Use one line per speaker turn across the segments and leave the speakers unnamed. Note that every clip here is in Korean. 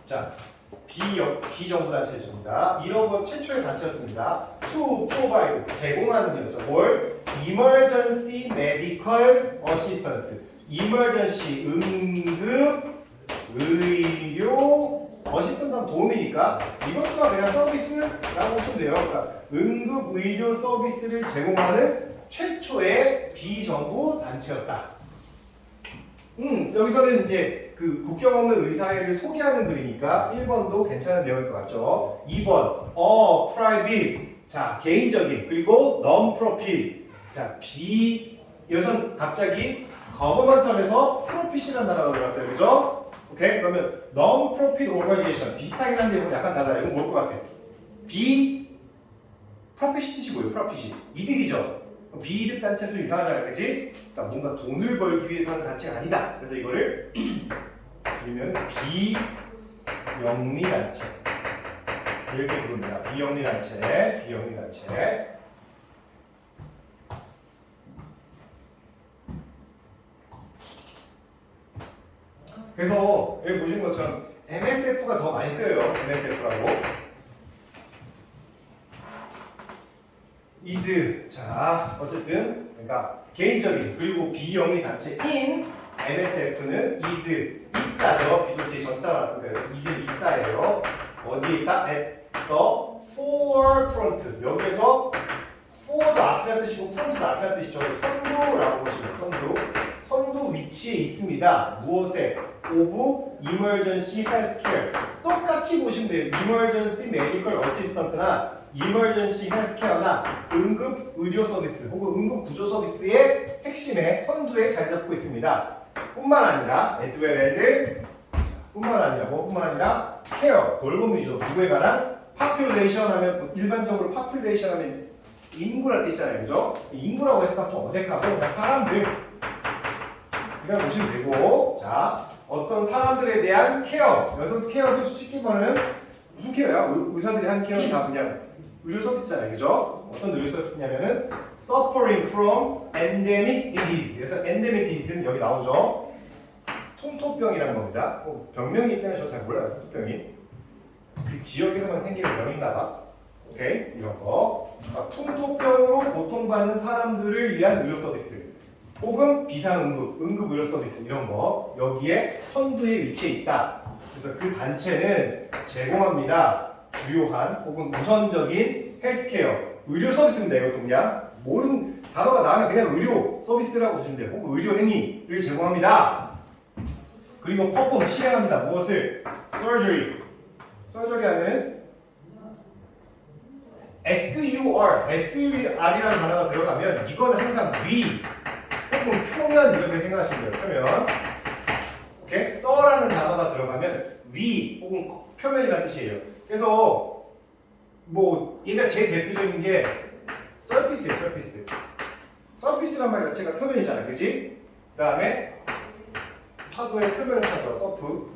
자, 비정부 단체입니다. 이런 건 최초의 단체였습니다. To provide 제공하는 거죠. 뭘? Emergency Medical Assistance. Emergency 응급 의료 어시스턴트는 도움이니까 이것도 그냥 서비스라고 보시면 돼요. 그러니까 응급 의료 서비스를 제공하는 최초의 비정부 단체였다. 여기서는 이제 그 국경 없는 의사회를 소개하는 글이니까 1번도 괜찮은 내용일 것 같죠. 2번, private. 자, 개인적인. 그리고 non-profit. 자, 여기서 갑자기 governmental에서 profit이라는 단어가 들어갔어요. 그죠? 오케이? 그러면 non-profit organization. 비슷하긴 한데 이거 약간 달라요. 이건 뭘 것 같아? profit이 뜻이 뭐예요? profit이. 이득이죠? 비이득 단체는 좀 이상하잖아요, 그렇지? 그러니까 뭔가 돈을 벌기 위해서 하는 단체가 아니다. 그래서 이거를 줄이면 비영리 단체 이렇게 부릅니다. 비영리 단체, 비영리 단체. 그래서 여기 보시는 것처럼 MSF가 더 많이 쓰여요. MSF라고. is. 자, 어쨌든 그러니까 개인적인 그리고 비영리 단체인 MSF는 is 있다죠. 비동태 전치사 나왔으니까 is 있다예요. 어디에 있다? at the forefront. 여기에서 for도 앞이라는 뜻이고 front도 앞이라는 뜻이죠. 선두라고 보시면 선두 위치에 있습니다. 무엇에? of emergency healthcare. 똑같이 보시면 돼요. emergency medical assistant나 emergency healthcare나 응급 의료 서비스 혹은 응급 구조 서비스의 핵심에 선두에 자리 잡고 있습니다. 뿐만 아니라 as well as 뿐만 아니라 care 돌봄이죠. 누구에 관한 population 하면 일반적으로 population 하면 인구라는 뜻이잖아요. 그죠? 인구라고 해석하면 좀 어색하고 그냥 사람들 이라고 보시면 되고, 자, 어떤 사람들에 대한 케어. 여기서 케어도 쉽게 말하면 무슨 케어야? 의사들이 하는 케어는 다 그냥 의료 서비스잖아요. 그죠? 어떤 의료 서비스냐면은 suffering from endemic disease. 그래서 endemic disease는 여기 나오죠. 풍토병이라는 겁니다. 병명이 있기 때문에 저 잘 몰라요. 풍토병이. 그 지역에서만 생기는 병인가 봐. 오케이? 이런 거. 풍토병으로 고통받는 사람들을 위한 의료 서비스. 혹은 비상응급, 응급의료 서비스 이런 거 여기에 선두에 위치해 있다. 그래서 그 단체는 제공합니다. 주요한 혹은 우선적인 헬스케어, 의료 서비스입니다. 이것도 그냥 모르는 단어가 나오면 그냥 의료 서비스라고 보시면 돼요. 혹은 의료 행위를 제공합니다. 그리고 퍼폼 실행합니다. 무엇을? surgery. surgery 하면 SUR이라는 단어가 들어가면 이거는 항상 위 혹은 표면 이렇게 생각하시면 돼요. 표면. 오케이? 써라는 단어가 들어가면 위 혹은 표면이라는 뜻이에요. 그래서 뭐 얘가 제일 대표적인 게 서피스예요. 서피스. 서피스란 말 자체가 표면이잖아요. 그치? 그 다음에 파도의 표면을 찾아요. 서프.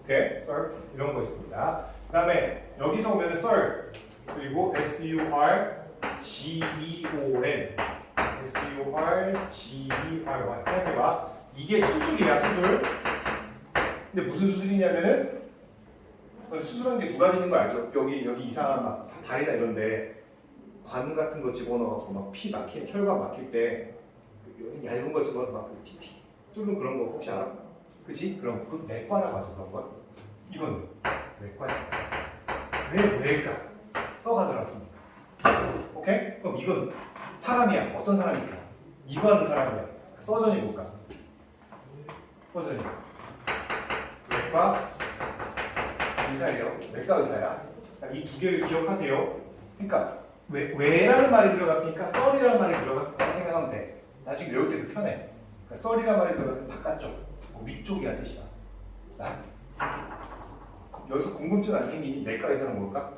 오케이? 서프 이런 거 있습니다. 그 다음에 여기서 오면은 썰 그리고 SURGEON SURGERY 해봐. 이게 수술이야, 수술. 근데 무슨 수술이냐면은 수술하는 게 두 가지 있는 거 알죠? 여기 이상한 막 다리나 이런데 관 같은 거 집어넣어서 막 피 막힌 혈관 막힐 때 얇은 거 집어넣어서 막 티티 뚫는 그런 거 혹시 알아? 그치? 그럼 그 내과라고 하죠, 그런 거. 이건 내과야. 왜일까? 써가 들어갔습니다. 오케이? 그럼 이건 사람이야. 어떤 사람일까? 이거 하는 사람이야. 서전이 뭘까? 서전이 외과 의사예요. 외과 의사야. 이 두 개를 기억하세요. 그러니까 왜라는 말이 들어갔으니까 썰이라는 말이 들어갔을 거라고 생각하면 돼. 나중에 외울 때 그 편해. 그러니까 썰이라는 말이 들어갔으면 바깥쪽, 위쪽이란 뜻이다. 여기서 궁금증 안 생기니 내과 의사는 뭘까?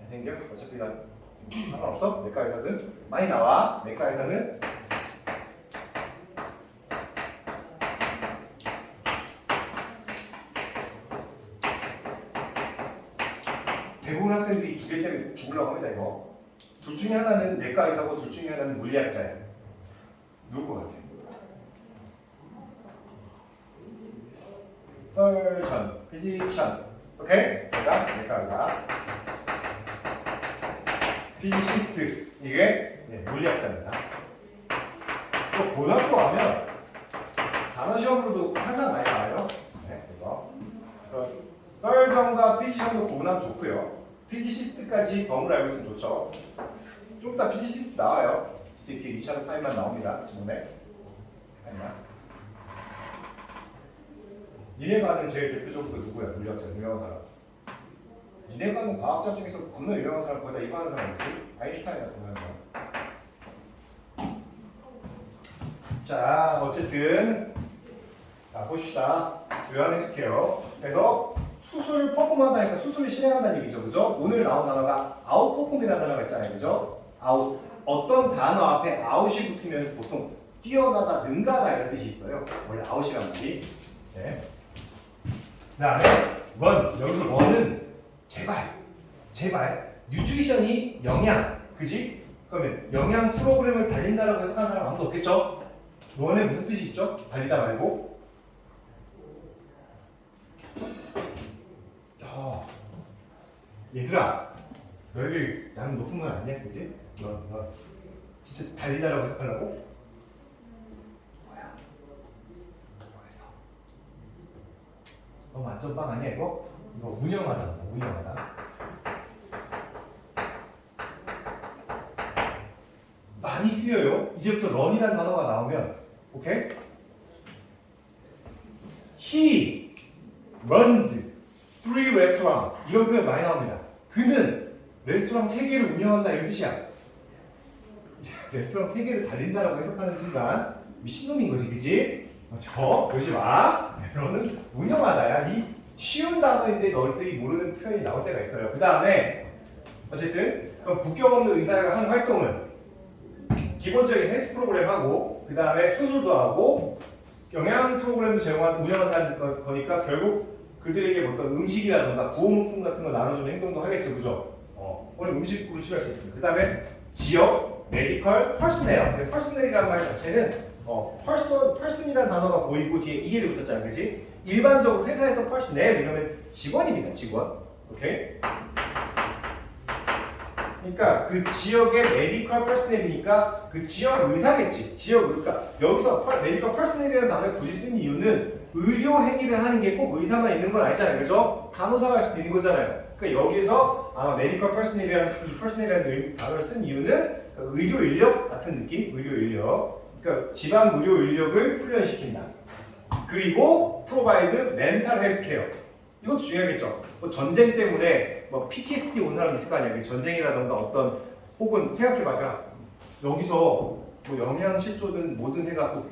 안 생겨? 어차피 난 상관없어? 내과 의사든 많이 나와. 내과 의사는 대부분 학생들이 기대 때문에 죽으려고 합니다. 이거 둘 중에 하나는 내과 의사고 둘 중에 하나는 물리학자야. 누구 것 같아? 펄션, 피지션. 오케이? 그러니까 피지시스트 이게 물리학자입니다. 또 고등학교 가면 단어 시험으로도 항상 많이 나와요. 네, 이거. 펄션과 피지션도 구분하면 좋고요. 피지시스트까지 덤으로 알고 있으면 좋죠. 좀 이따 피지시스트 나와요. 이렇게 리차드 파인만 나옵니다. 지금에. 니네가는 제일 대표적으로 누구야? 물리학자 유명한 사람. 니네가는 과학자 중에서 겁나 유명한 사람 거의 다 이거 하는 사람 있지? 아인슈타인 같은 사람. 자, 어쨌든 자, 봅시다. 주요 헬스케어. 그래서 수술 퍼폼한다니까 수술을 실행한다는 얘기죠. 그죠? 오늘 나온 단어가 아웃퍼폼이라는 단어가 있잖아요. 그죠? 아웃. 어떤 단어 앞에 아웃이 붙으면 보통 뛰어나다, 능가다 이런 뜻이 있어요. 원래 아웃이란 말이. 네. 그 다음에 런. 여기서 런은 제발 뉴트리션이 영양. 그지? 그러면 영양 프로그램을 달린다라고 해석한 사람 아무도 없겠죠? 런에 무슨 뜻이 있죠? 달리다 말고. 야, 얘들아, 너희들 나는 높은 건 아니야, 그지? 너 진짜 달리다라고 해석하려고? 뭐야? 뭐했어? 너 완전 빵 아니야 이거? 이거 운영하다. 많이 쓰여요. 이제부터 런이라는 단어가 나오면, 오케이? He runs 3 restaurants. 이런 표현 많이 나옵니다. 그는 레스토랑 3개를 운영한다 이런 뜻이야. 레스토랑 3개를 달린다라고 해석하는 순간 미친놈인 거지, 그치? 그러지 마. 너는 운영하다야. 이 쉬운 단어인데 너희들이 모르는 표현이 나올 때가 있어요. 그 다음에 어쨌든 그럼 국경 없는 의사가 하는 활동은 기본적인 헬스 프로그램 하고 그 다음에 수술도 하고 영양 프로그램도 운영한다는 거니까 결국 그들에게 어떤 음식이라든가 구호물품 같은 거 나눠주는 행동도 하겠죠, 그죠? 오늘 음식으로 취할 수 있습니다. 그 다음에 지역, 메디컬, 퍼스넬. 퍼스넬이라는 말 자체는 퍼슨이라는 단어가 보이고 뒤에 EL이 붙었잖아요, 그지? 일반적으로 회사에서 퍼스넬 이러면 직원입니다, 직원. 오케이? 그러니까 그 지역의 메디컬 퍼스넬이니까 그 지역 의사겠지. 지역 의사. 여기서 메디컬 퍼스넬이라는 단어를 굳이 쓴 이유는 의료 행위를 하는 게 꼭 의사만 있는 건 아니잖아요, 그죠? 간호사가 할 수도 있는 거잖아요. 그러니까 여기서 아마 메디컬 퍼스넬이라는 단어를 쓴 이유는 의료 인력 같은 느낌, 의료 인력. 그러니까 지방 의료 인력을 훈련시킨다. 그리고 프로바이드 멘탈 헬스케어. 이것도 중요하겠죠. 뭐 전쟁 때문에 뭐 PTSD 온 사람 있을 거 아니야. 전쟁이라던가 어떤 혹은 생각해봐요. 여기서 뭐 영양실조든 뭐든 해갖고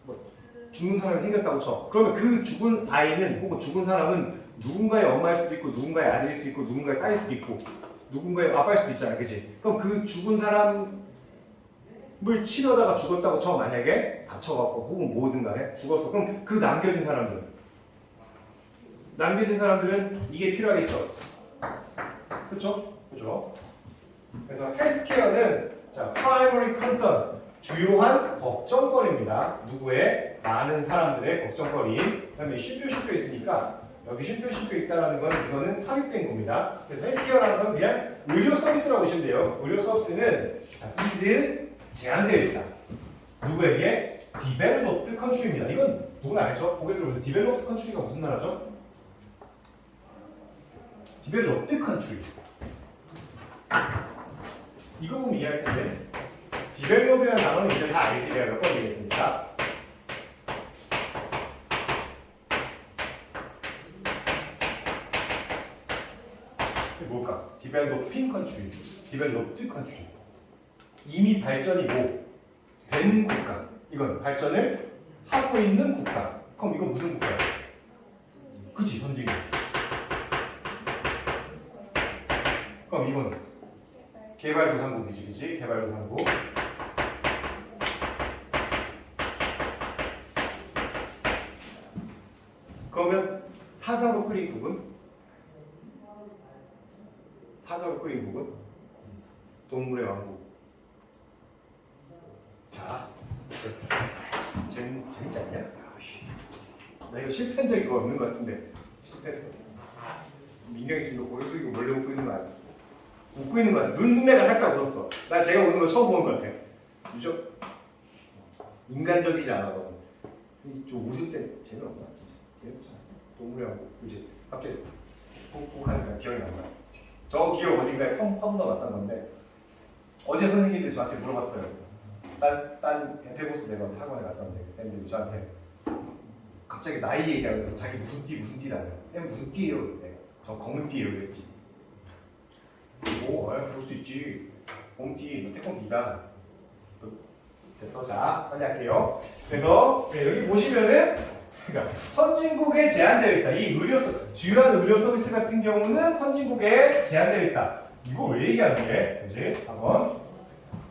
뭐 죽는 사람이 생겼다고 쳐. 그러면 그 죽은 아이는 혹은 죽은 사람은 누군가의 엄마일 수도 있고 누군가의 아들일 수도 있고 누군가의 딸일 수도 있고 누군가의 아빠일 수도 있잖아, 그치? 그럼 그 죽은 사람을 치려다가 죽었다고 쳐. 만약에 다쳐갖고 혹은 뭐든 간에 죽었어. 그럼 그 남겨진 사람들은 이게 필요하겠죠. 그쵸? 그죠? 그래서 헬스케어는 자, primary concern, 주요한 걱정거리입니다. 누구의? 많은 사람들의 걱정거리. 그 다음에 쉼표 있으니까 여기 쉼표 있다라는 건 이거는 삽입된 겁니다. 그래서 헬스케어라는 건 그냥 의료 서비스라고 보시면 돼요. 의료 서비스는 is 제한되어 있다. 누구에게? developed country입니다. 이건 누구나 알죠? 고개 들어보세요. developed country가 무슨 나라죠? developed country. 이거 보면 이해할 텐데 developed라는 단어는 이제 다 알지? 내가 몇 번 얘기했습니까? 뭘까? developing country, developed country. 이미 발전이고 된 국가. 이건 발전을 하고 있는 국가. 그럼 이건 무슨 국가야? 그치, 선진국. 그럼 이건 개발도상국이지, 그치? 개발도상국. 그러면 사자로 끓인 국은? 동물의 왕국. 자, 재밌지 않냐? 나 이거 실패한 적이 거의 없는 것 같은데 실패했어. 민경이 지금 고개 숙이고 몰래 웃고 있는 거 아니야? 웃고 있는 거 같아. 눈매가 살짝 웃었어. 나 제가 우는 거 처음 보는 것 같아. 그죠? 인간적이지 않아 너. 좀 웃을 때 재미없나 진짜. 재미없잖아. 동물하고 그지? 갑자기 꾹꾹 하니까 기억이 안 나. 저 기억 어딘가에 펑펑 넣어놨던 건데 어제 선생님들이 저한테 물어봤어요. 딴 페고스 내가 학원에 갔었는데 쌤들이 저한테 갑자기 나이 얘기하면서 자기 무슨 띠라며. 쌤 무슨 띠예요? 그때 저 검은 띠예요 그랬지. 오, 그럴 수도 있지. 검띠, 태권기다. 됐어. 자, 빨리 할게요. 그래서 여기 보시면은 그러니까 선진국에 제한되어 있다. 이 주요한 의료 서비스 같은 경우는 선진국에 제한되어 있다. 이거 왜 얘기하는 게? 그지? 한번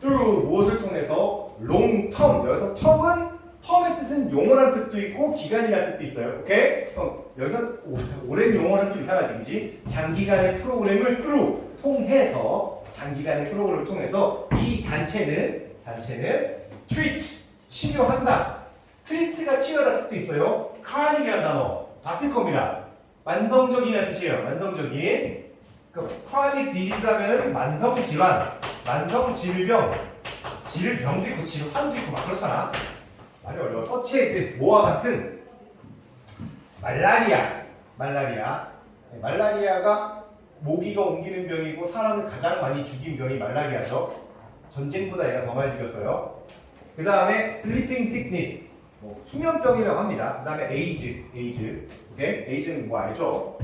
through 무엇을 통해서 long term. 여기서 term의 뜻은 용어란 뜻도 있고 기간이라는 뜻도 있어요. 오케이? 여기서 오랜 용어는 좀 이상하지, 그지? 장기간의 프로그램을 through 통해서 장기간의 프로그램을 통해서 이 단체는 treat 치료한다. treat가 치료하다 뜻도 있어요. chronic 단어 봤을 겁니다. 만성적이라는 뜻이에요. 만성적인. chronic disease 하면은 만성 질환, 만성 질병, 질병도 있고 질환도 있고 막 그렇잖아. 말이 어려워. 서치에즈 뭐와 같은 말라리아가 모기가 옮기는 병이고 사람을 가장 많이 죽인 병이 말라리아죠. 전쟁보다 얘가 더 많이 죽였어요. 그 다음에 sleeping sickness, 수면병이라고 합니다. 그 다음에 에이즈. 오케이? 에이즈는 뭐 알죠?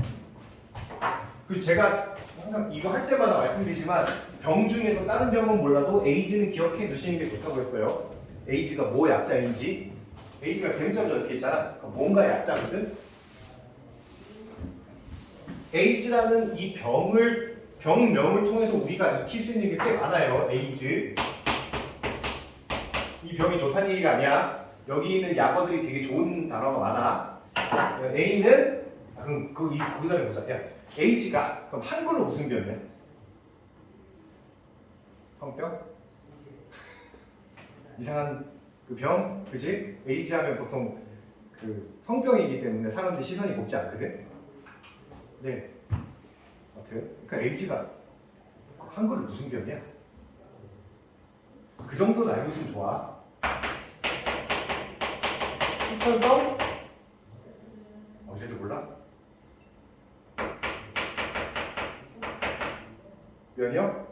그리고 제가 항상 이거 할 때마다 말씀드리지만 병 중에서 다른 병은 몰라도 에이즈는 기억해 두시는 게 좋다고 했어요. 에이즈가 뭐 약자인지. 에이즈가 뱀처럼 이렇게 있잖아. 뭔가 약자거든. 에이즈라는 이 병명을 통해서 우리가 익힐 수 있는 게 꽤 많아요. 에이즈. 이 병이 좋다는 얘기가 아니야. 여기 있는 약어들이 되게 좋은 단어가 많아. A는 그럼 그 전에 보자. 야, 에이즈가 그럼 한글로 무슨 병이야? 성병? 이상한 그 병, 그지? 에이즈 하면 보통 그 성병이기 때문에 사람들이 시선이 곱지 않거든. 네. 아무튼 그러니까 에이즈가 한글로 무슨 병이야? 그 정도는 알고 있으면 좋아. 후천성? 어제도 몰라? 면역?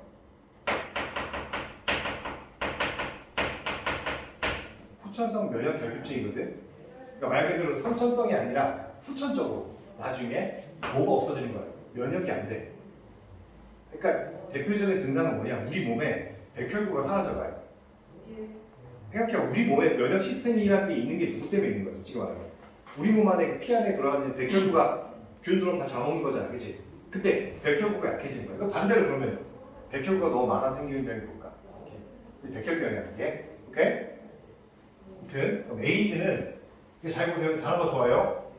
후천성 면역 결핍증이거든. 그러니까 말 그대로 선천성이 아니라 후천적으로 나중에 뭐가 없어지는 거야. 면역이 안 돼. 그러니까 대표적인 증상은 뭐냐? 우리 몸에 백혈구가 사라져가요. 생각해, 우리 몸에 면역 시스템이라는 게 있는 게 누구 때문에 있는 거야? 솔직히 말하면 우리 몸 안에 피 안에 들어가는 백혈구가 균 들어오면 다 잡아먹는 거잖아, 그치? 근데 백혈구가 약해지는 거야. 그 반대로 그러면 백혈구가 너무 많아 생기는 병이 뭘까? 백혈병이야, 이게. 오케이? 아무튼 그럼 에이즈는 잘 보세요. 단어가 좋아요.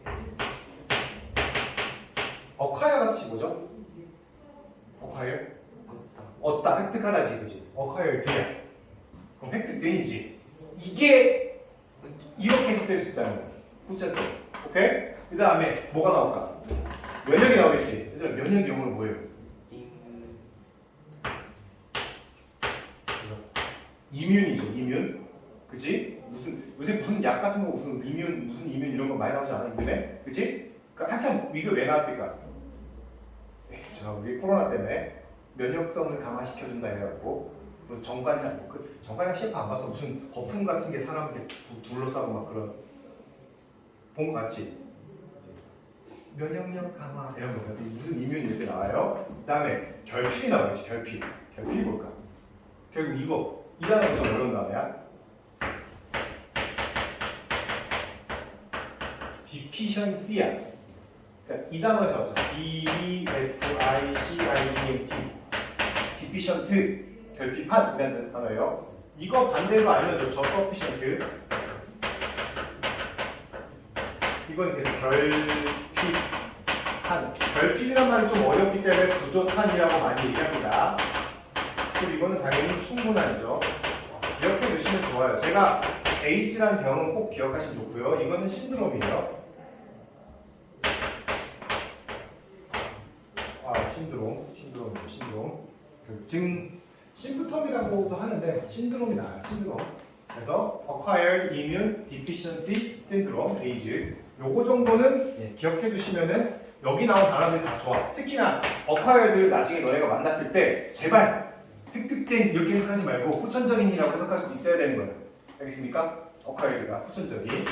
어콰이어가 뜻이 뭐죠? 어콰이어? 얻다, 획득하다지, 그치? 어콰이어드야. 그럼 획득된이지. 이게 이렇게 해석될 수 있다는 거야. 후천성. 오케이? 그 다음에 뭐가 나올까? 면역이 나오겠지. 얘들아, 면역 영어로 뭐예요? 이뮨이죠, 이뮨. 그치? 요새 무슨 약 같은 거 무슨 이뮨 이런 거 많이 나오지 않아? 이름에? 그치? 그러니까 한참 이거 왜 나왔을까? 우리 코로나 때문에 면역성을 강화시켜준다 해갖고 정관장, 정관장 CF 안 봤어? 무슨 거품 같은 게 사람 이렇게 둘러싸고 막 그런 본 거 같지? 면역력 강화 이런 거 무슨 이뮨 이렇게 나와요. 그 다음에 결핍이 나오지. 결핍이 뭘까? 결국 이 단어가 좀 어려운 단어야. 디피션시야. 그러니까 이 단어에서 왔죠. D-E-F-I-C-I-E-N-T 디피션트, 결핍한이라는 단어예요. 이거 반대로 알면 저 서피션트. 이건 계속 결핍한. 결핍이란 말이 좀 어렵기 때문에 부족한이라고 많이 얘기합니다. 그리고 이거는 당연히 충분한이죠. 기억해 두시면 좋아요. 제가 에이즈라는 병은 꼭 기억하시면 좋고요. 이거는 신드롬이에요. 신드롬. 심프텀이라고도 하는데 신드롬이 나아요. 신드롬. 그래서 acquired immune deficiency syndrome (AIDS) 요거 정도는 기억해 두시면은 여기 나온 단어들이 다 좋아. 특히나 acquired를 나중에 너네가 만났을 때 제발 획득된 이렇게 해석하지 말고 후천적인이라고 해석할 수도 있어야 되는 거예요. 알겠습니까? acquired가 후천적인.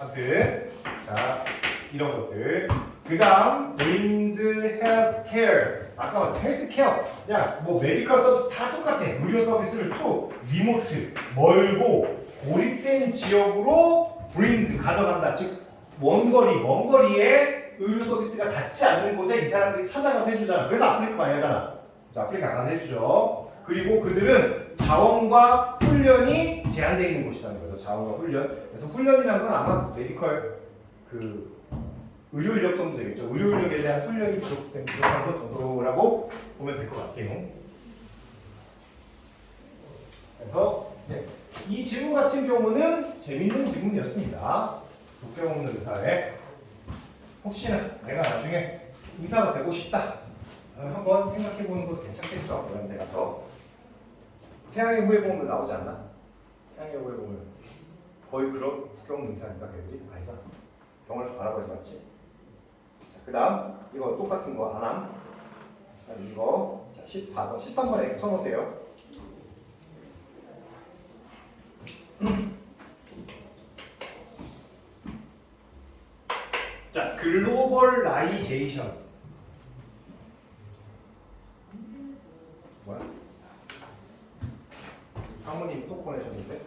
아무튼 자 이런 것들. 그 다음 brings health care. 아까 헬스 케어, 야, 뭐 메디컬 서비스 다 똑같아. 의료 서비스를 to 리모트, 멀고 고립된 지역으로 brings 가져간다. 즉 먼 거리에 의료 서비스가 닿지 않는 곳에 이 사람들이 찾아가서 해주잖아. 그래서 아프리카 많이 하잖아. 자, 아프리카 가서 해주죠. 그리고 그들은 자원과 훈련이 제한되어 있는 곳이라는 거죠. 자원과 훈련. 그래서 훈련이라는 건 아마 메디컬 의료 인력 정도 되겠죠. 의료 인력에 대한 훈련이 부족한 것 정도라고 보면 될 것 같아요. 그래서 이 질문 같은 경우는 재밌는 질문이었습니다. 독경 없는 의사에 혹시나 내가 나중에 의사가 되고 싶다 한번 생각해 보는 것도 괜찮겠죠. 그런 데 가서 태양의 후예 보면 나오지 않나? 태양의 후예 보면 거의 그런 독경 없는 의사인가 걔들이? 아니잖아. 병원에서 바라보지 맞지? 그 다음 이거 똑같은 거 안함. 이거 자 14번 13번 X 쳐놓으세요. 자 글로벌라이제이션 뭐야? 사모님 또 보내셨는데?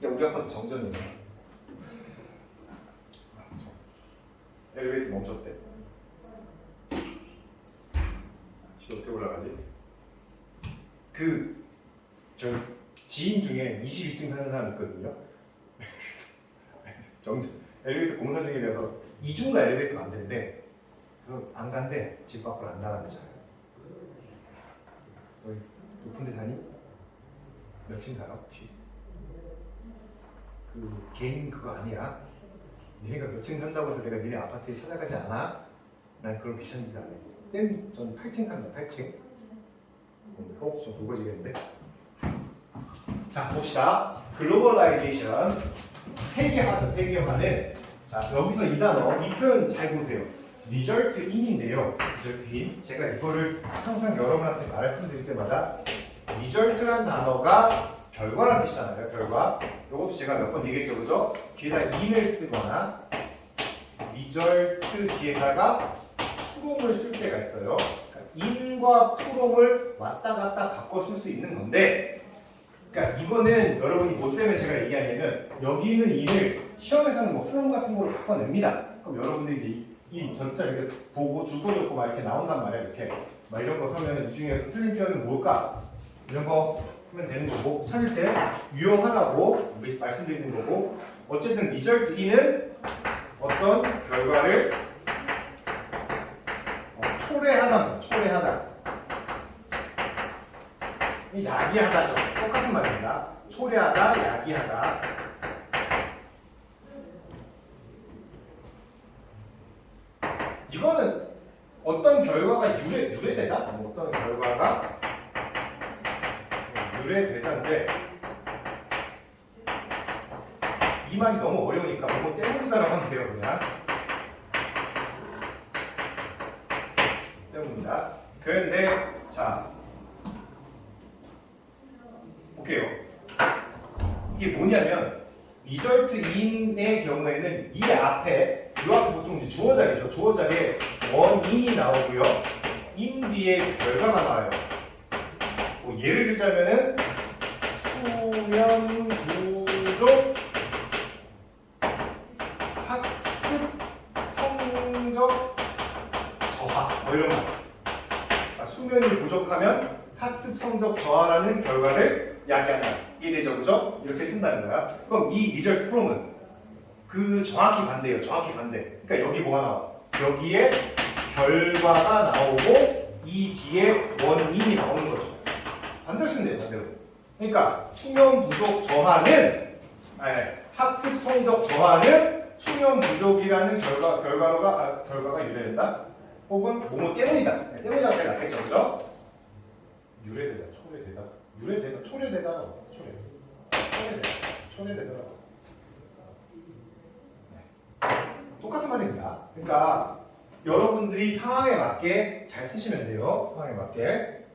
야, 우리 아파트 정전이네. 엘리베이터 멈췄대. 집에 어떻게 올라가지? 저 지인 중에 22층 사는 사람 있거든요. 정전. 엘리베이터 공사 중이라서 2중가 엘리베이터가 안 된대. 그래서 안 간대. 집 밖으로 안 나간대잖아요. 너 높은 데 사니? 몇 층 살아 혹시? 개인 그거 아니야. 니네가 몇 층 산다고 해서 내가 니네 아파트에 찾아가지 않아? 난 그런 귀찮은 짓 안 해. 쌤, 전 8층 삽니다. 8층. 호흡 좀 굵어지겠는데? 자, 봅시다. 글로벌라이제이션. 세계화죠, 세계화는. 자, 여기서 이 단어, 이 표현 잘 보세요. result in인데요. result in. 제가 이거를 항상 여러분한테 말씀드릴 때마다 result란 단어가 결과란 뜻이잖아요. 결과. 이것도 제가 몇 번 얘기했죠, 그죠? 뒤에다 in을 쓰거나 result 뒤에다가 프롬을 쓸 때가 있어요. 그러니까 in과 프롬을 왔다 갔다 바꿔 쓸 수 있는 건데, 그러니까 이거는 여러분이 뭐 때문에 제가 얘기하냐면 여기 있는 in을 시험에서는 뭐 프롬 같은 걸로 바꿔냅니다. 그럼 여러분들이 이 전치사 이렇게 보고 줄거리없고 막 이렇게 나온단 말이에요. 이렇게 막 이런 거 하면 이 중에서 틀린 표현은 뭘까? 이런 거 하면 되는 거고 찾을 때 유용하라고 말씀드리는 거고 어쨌든 result in은 어떤 결과를 초래하다. 이 야기하다죠. 똑같은 말입니다. 초래하다, 야기하다. 이거는 어떤 결과가 유래되다? 어떤 결과가 유래되다인데 이 말이 너무 어려우니까 뭐때문이다라고 하면 돼요. 그냥 때문이다. 그런데 자 볼게요. 이게 뭐냐면 result in의 경우에는 이 앞에 보통 이제 주어 자리죠. 주어 자리에 원인이 나오고요. in 뒤에 결과가 나와요. 뭐 예를 들자면은 수면 부족 학습 성적 저하 뭐 이런 거. 수면이 부족하면 학습 성적 저하라는 결과를 야기한다. 이해되죠? 그죠? 이렇게 쓴다는 거야. 그럼 이 result from은 그 정확히 반대예요. 정확히 반대. 그러니까 여기 뭐가 나와? 여기에 결과가 나오고 이 뒤에 원인이 나오는 거죠. 반대로 쓰면 돼요, 반대로. 그러니까 수면 부족 저하는 학습 성적 저하는 수면 부족이라는 결과가 유래된다. 혹은 뭐뭐 때문이다. 때문이가 제일 낫겠죠, 그죠? 유래되다, 초래되다, 유래되다, 초래되다, 초래되다. 똑같은 말입니다. 그러니까 여러분들이 상황에 맞게 잘 쓰시면 돼요. 상황에 맞게.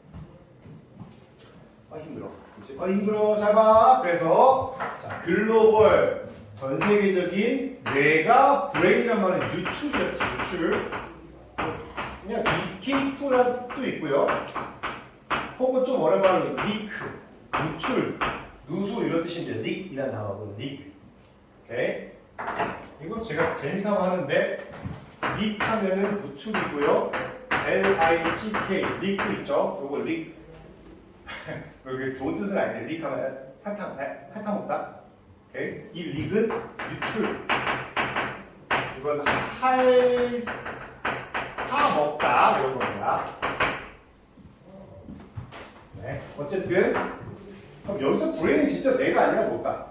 힘들어. 그치? 힘들어. 잘 봐. 그래서 자, 글로벌 전 세계적인 뇌가 브레인이란 말은 유출이었지. 유출. 그냥 이스케이프라는 뜻도 있고요. 혹은 좀 어려운 말로 리크, 유출, 누수 이런 뜻인데 릭이라는 단어거든요. 릭. 오케이. 이거 제가 재미삼아 하는데 릭 하면은 구축이고요. L-I-C-K 리크 있죠? 요거 릭. 이게 좋은 뜻은 아닌데 릭 하면 사탕 먹다. 오케이. 이 릭은 유출. 이건 사 먹다 이런 겁니다. 네. 어쨌든 그럼 여기서 브레인은 진짜 내가 아니라 뭘까?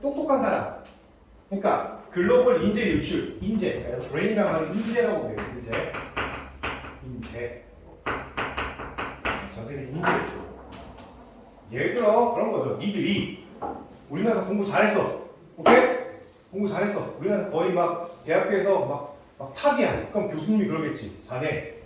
똑똑한 사람. 그러니까 글로벌 인재 유출, 인재. 그래서 브레인이라고 하는 인재라고 해요. 인재. 전 세계 인재 유출. 예를 들어 그런 거죠. 니들이 우리나라 공부 잘했어. 오케이? 공부 잘했어. 우리나라 거의 막 대학교에서 막 탑이야. 그럼 교수님이 그러겠지. 자네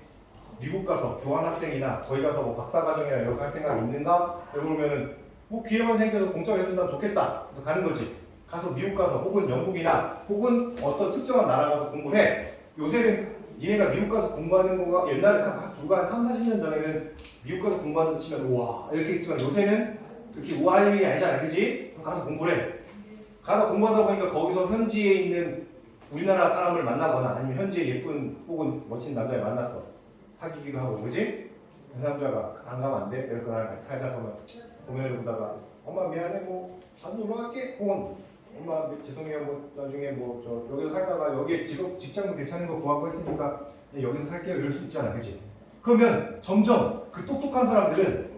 미국 가서 교환학생이나 거기 가서 뭐 박사과정이나 이렇게 할 생각이 있는가? 그러면은 뭐 기회만 생겨서 공짜로 해준다면 좋겠다. 그래서 가는 거지. 가서 미국 가서 혹은 영국이나 혹은 어떤 특정한 나라 가서 공부를 해. 요새는 니네가 미국 가서 공부하는 거가 옛날에 불과 한 3, 40년 전에는 미국 가서 공부하는 치면 우와 이렇게 했지만 요새는 그렇게 우아할 일이 아니잖아. 그지? 가서 공부를 해. 가서 공부하다 보니까 거기서 현지에 있는 우리나라 사람을 만나거나 아니면 현지에 예쁜 혹은 멋진 남자를 만났어. 사귀기도 하고, 그지? 그 남자가 안 가면 안 돼? 그래서 나랑 같이 살자 하면 공연을 보다가 엄마 미안해 뭐 자주 놀러 갈게 혹은 엄마 죄송해요 뭐 나중에 뭐 저 여기서 살다가 여기에 직장도 괜찮은 거 구하고 했으니까 여기서 살게요 이럴 수 있잖아, 그지? 그러면 점점 그 똑똑한 사람들은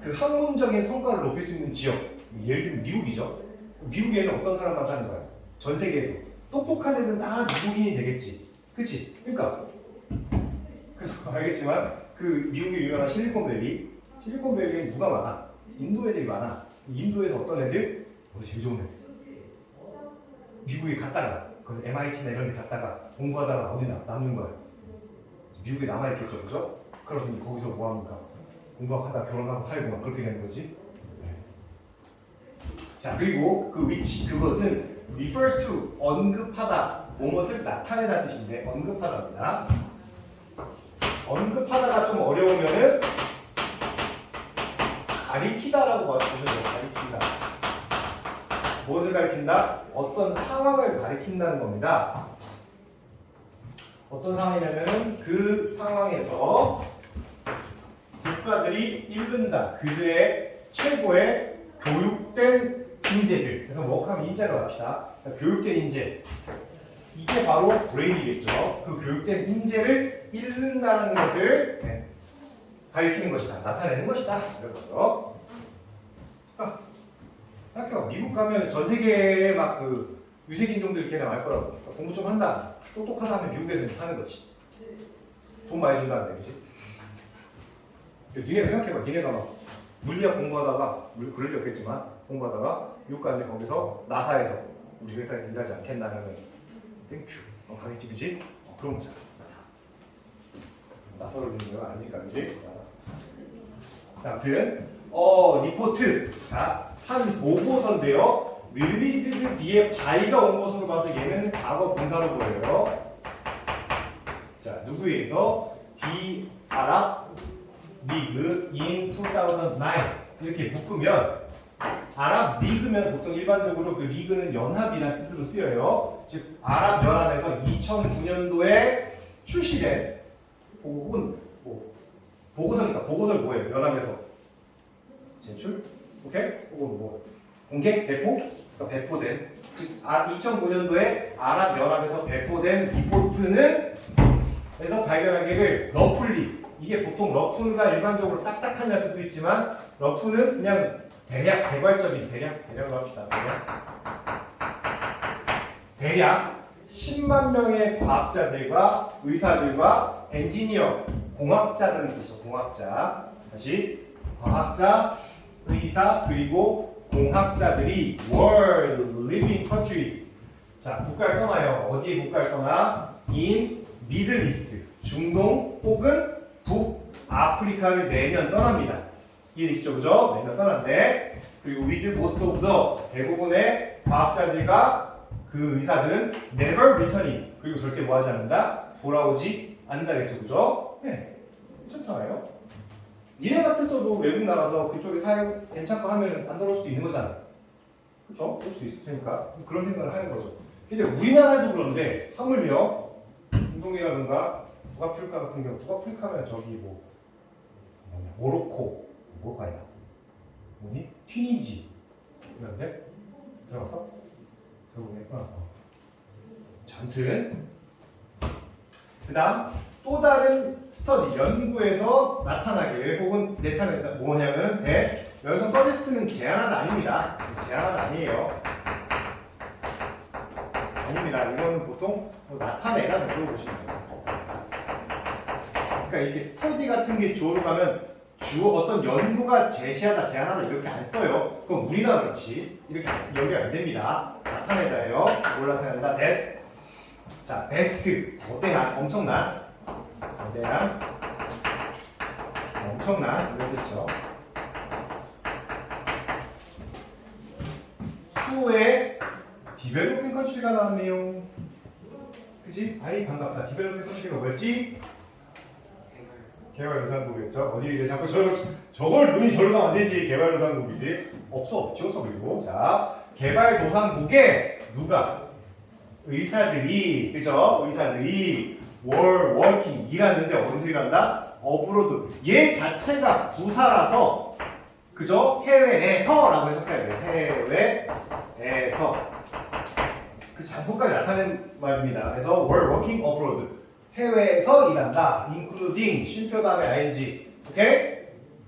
그 학문적인 성과를 높일 수 있는 지역, 예를 들면 미국이죠. 미국에는 어떤 사람만 사는 거야? 전 세계에서 똑똑한 애들은 다 미국인이 되겠지, 그치? 그러니까 그래서 알겠지만 그 미국의 유명한 실리콘밸리에 누가 많아? 인도 애들이 많아. 인도에서 어떤 애들? 제일 좋은 애들. 미국에 갔다가 그 MIT나 이런 데 갔다가 공부하다가 어디 남는 거야? 미국에 남아있겠죠, 그죠? 그래서 거기서 뭐 합니까? 공부하다 결혼하고 살고 막 그렇게 되는 거지. 네. 자, 그리고 그 위치, 그것은 refer to, 언급하다, 무엇을 나타내다 뜻인데 언급하다입니다. 언급하다가 좀 어려우면은 가리키다라고 봐주셔도 돼요. 가리킨다. 무엇을 가리킨다? 어떤 상황을 가리킨다는 겁니다. 어떤 상황이냐면은 그 상황에서 국가들이 읽는다. 그들의 최고의 교육된 인재들. 그래서 워크하면 인재로 합시다. 그러니까 교육된 인재. 이게 바로 브레인이겠죠. 그 교육된 인재를 읽는다는 것을 가리키는 것이다. 나타내는 것이다. 이런 거죠. 생각해봐. 미국 가면 전 세계에 막 그 유색인종들 걔네 알 거라고. 그러니까 공부 좀 한다. 똑똑하다 하면 미국에서 사는 거지. 돈 많이 준다는데, 그치? 니네가 생각해봐. 니네가 막 물리학 공부하다가, 그럴 리 없겠지만, 공부하다가 미국 가는데 거기서 나사에서 우리 회사에서 일하지 않겠나 하면 땡큐. 가겠지, 그치? 그런 거잖아. 나사로 있는 건 아니니까, 그치? 자, 아무튼, 리포트. 자, 한 보고서인데요. 릴리즈드 뒤에 바이가 온 것으로 봐서 얘는 과거 분사로 보여요. 자, 누구에 의해서? The Arab League in 2009 이렇게 묶으면 아랍 리그면 보통 일반적으로 그 리그는 연합이라는 뜻으로 쓰여요. 즉 아랍 연합에서 2009년도에 출시된 혹은 뭐 보고서니까 보고서를 뭐예요? 연합에서 제출? 오케이? 혹은 뭐 공개? 배포? 그러니까 배포된 즉 2009년도에 아랍 연합에서 배포된 리포트는 에서 발견하기를 러플리. 이게 보통 러프가 일반적으로 딱딱한 뜻도 있지만 러프는 그냥 대략 개괄적인 대략으로 합시다. 대략 10만 명의 과학자들과 의사들과 엔지니어, 공학자들은 뜻이죠. 공학자. 다시 과학자, 의사 그리고 공학자들이 world living countries. 자, 국가를 떠나요. 어디에 국가를 떠나? in Middle East. 중동 혹은 북아프리카를 매년 떠납니다. 이해되시죠? 그죠? 매년 떠난대. 그리고 with most of the 대부분의 과학자들과 그 의사들은 never returning. 그리고 절대 뭐 하지 않는다? 돌아오지 않는다겠죠. 그죠? 네. 괜찮잖아요. 니네 같았어도 외국 나가서 그쪽에 사용 괜찮고 하면 안 돌아올 수도 있는 거잖아. 그죠? 그럴 수 있으니까 그런 생각을 하는 거죠. 근데 우리나라도 그런데 하물며 중동이라든가 북아프리카 같은 경우 북아프리카면 저기 모로코 아니다. 뭐니? 튀니지 이런데 들어갔어? 들어보니까 아무튼 그 다음 또 다른 스터디 연구에서 나타나기를 혹은 나타낸다 뭐냐면 여기서 서제스트는 제안하다 아닙니다. 제안하다 아니에요. 아닙니다. 이거는 보통 나타내다 정도로 보시면 돼요. 그러니까 이렇게 스터디 같은 게 주어로 가면 어떤 연구가 제시하다, 제안하다 이렇게 안 써요. 그럼 우리나 그렇지. 이렇게 연결 안 됩니다. 나타내다예요. 뭘 나타낸다? 자, 베스트. 거대한, 엄청난. 거대한, 엄청난. 이런 뜻이죠. 수의 디벨로핑 컨트리가 나왔네요. 그치? 아이 반갑다. 디벨로핑 컨트리가 뭐였지? 개발도상국이었죠. 어디 자꾸 저걸 눈이 저로 가면 안 되지. 개발도상국이지. 없지었어 그리고 자 개발도상국에 누가 의사들이 그죠? 의사들이 워킹 일하는데 어디서 일한다? 어브로드. 얘 자체가 부사라서 그죠? 해외에서라고 해석해야 돼요. 해외에서 그 장소까지 나타낸 말입니다. 그래서 working abroad. 해외에서 일한다. including 쉼표 다음에 ing. 오케이?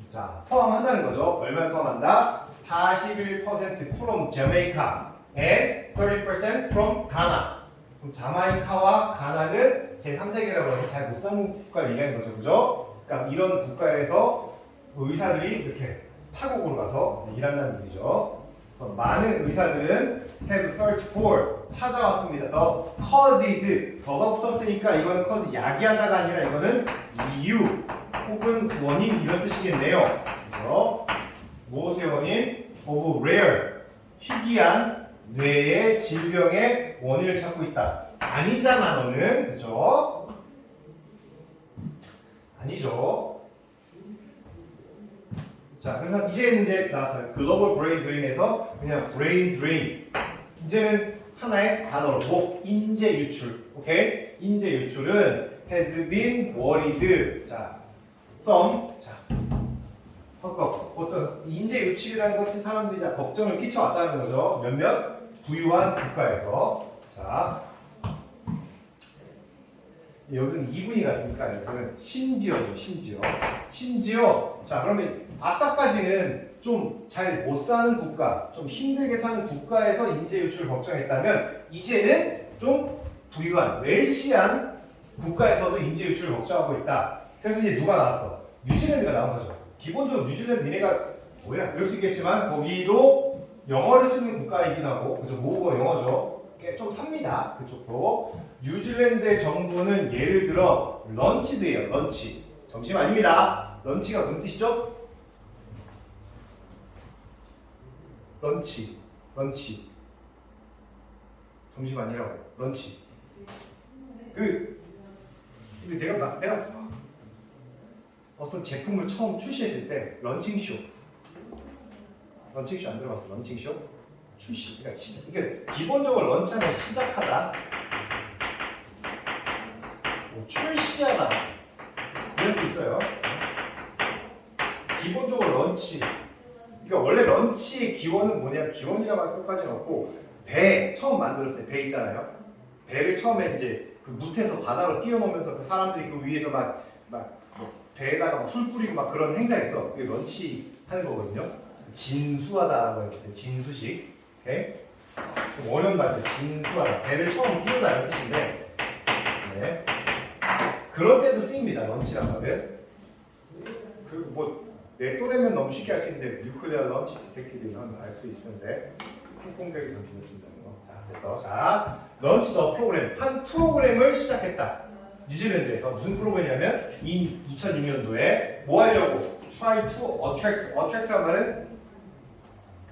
자, 포함한다는 거죠. 얼마를 포함한다? 41% from Jamaica and 30% from Ghana. 그럼 자마이카와 가나는 제3세계라고 해서 잘 못 사는 국가를 얘기하는 거죠. 그죠? 그러니까 이런 국가에서 의사들이 이렇게 타국으로 가서 일한다는 얘기죠. 많은 의사들은 have searched for 찾아왔습니다. 더 causes 더가 붙었으니까 이거는 cause 야기하다가 아니라 이거는 이유 혹은 원인 이런 뜻이겠네요. 그래서 무엇의 원인? of rare 희귀한 뇌의 질병의 원인을 찾고 있다. 아니잖아 너는 그죠? 아니죠. 자, 그래서 이제 나왔어요. 글로벌 브레인 드레인에서 그냥 브레인 드레인. 이제는 하나의 단어로 인재 유출. 오케이? 인재 유출은 has been worried. 자, some. 자, 어떤 인재 유출이라는 것은 사람들이 자 걱정을 끼쳐왔다는 거죠. 몇몇 부유한 국가에서. 자, 여기서는 이분이 갔으니까 여기서는 심지어죠. 심지어. 자, 그러면 아까까지는 좀 잘 못 사는 국가, 좀 힘들게 사는 국가에서 인재 유출을 걱정했다면 이제는 좀 부유한, 웰시한 국가에서도 인재 유출을 걱정하고 있다. 그래서 이제 누가 나왔어? 뉴질랜드가 나온 거죠. 기본적으로 뉴질랜드 니네가 뭐야? 이럴 수 있겠지만 거기도 영어를 쓰는 국가이긴 하고 그래서 모국어 영어죠. 꽤 좀 삽니다. 그쪽도. 뉴질랜드의 정부는 예를 들어 런치드예요. 런치. 점심 아닙니다. 런치가 무슨 뜻이죠? 런치. 점심 아니라고. 런치. 근데 내가 어떤 제품을 처음 출시했을 때 런칭쇼 안 들어봤어? 런칭쇼? 출시. 그러니까 이게 기본적으로 런치하면 시작하다. 출시하다. 이런 게 있어요. 기본적으로 런치. 그러니까 원래 런치의 기원은 뭐냐? 기원이라고 할 것까지는 없고 배 처음 만들었을 때 배 있잖아요. 배를 처음에 이제 그 무태에서 바다로 뛰어넘으면서 그 사람들이 그 위에서 막 배에다가 막 술 뿌리고 막 그런 행사했어. 그게 런치 하는 거거든요. 진수하다라고 했을 때 진수식. 오케이? 원형 말때 진수하다. 배를 처음 띄우다 이런 뜻인데, 네. 그런 때도 쓰입니다. 런치란 말은. 그 뭐 내 또래면 너무 쉽게 할 수 있는데 뉴클리어 런치 디텍티브 하면 알 수 있는데 콩콩백이 던지겠습니다. 자, 됐어. 자, 런치 더 프로그램. 한 프로그램을 시작했다. 뉴질랜드에서 무슨 프로그램이냐면 2006년도에 뭐 하려고? Try to attract. attract란 말은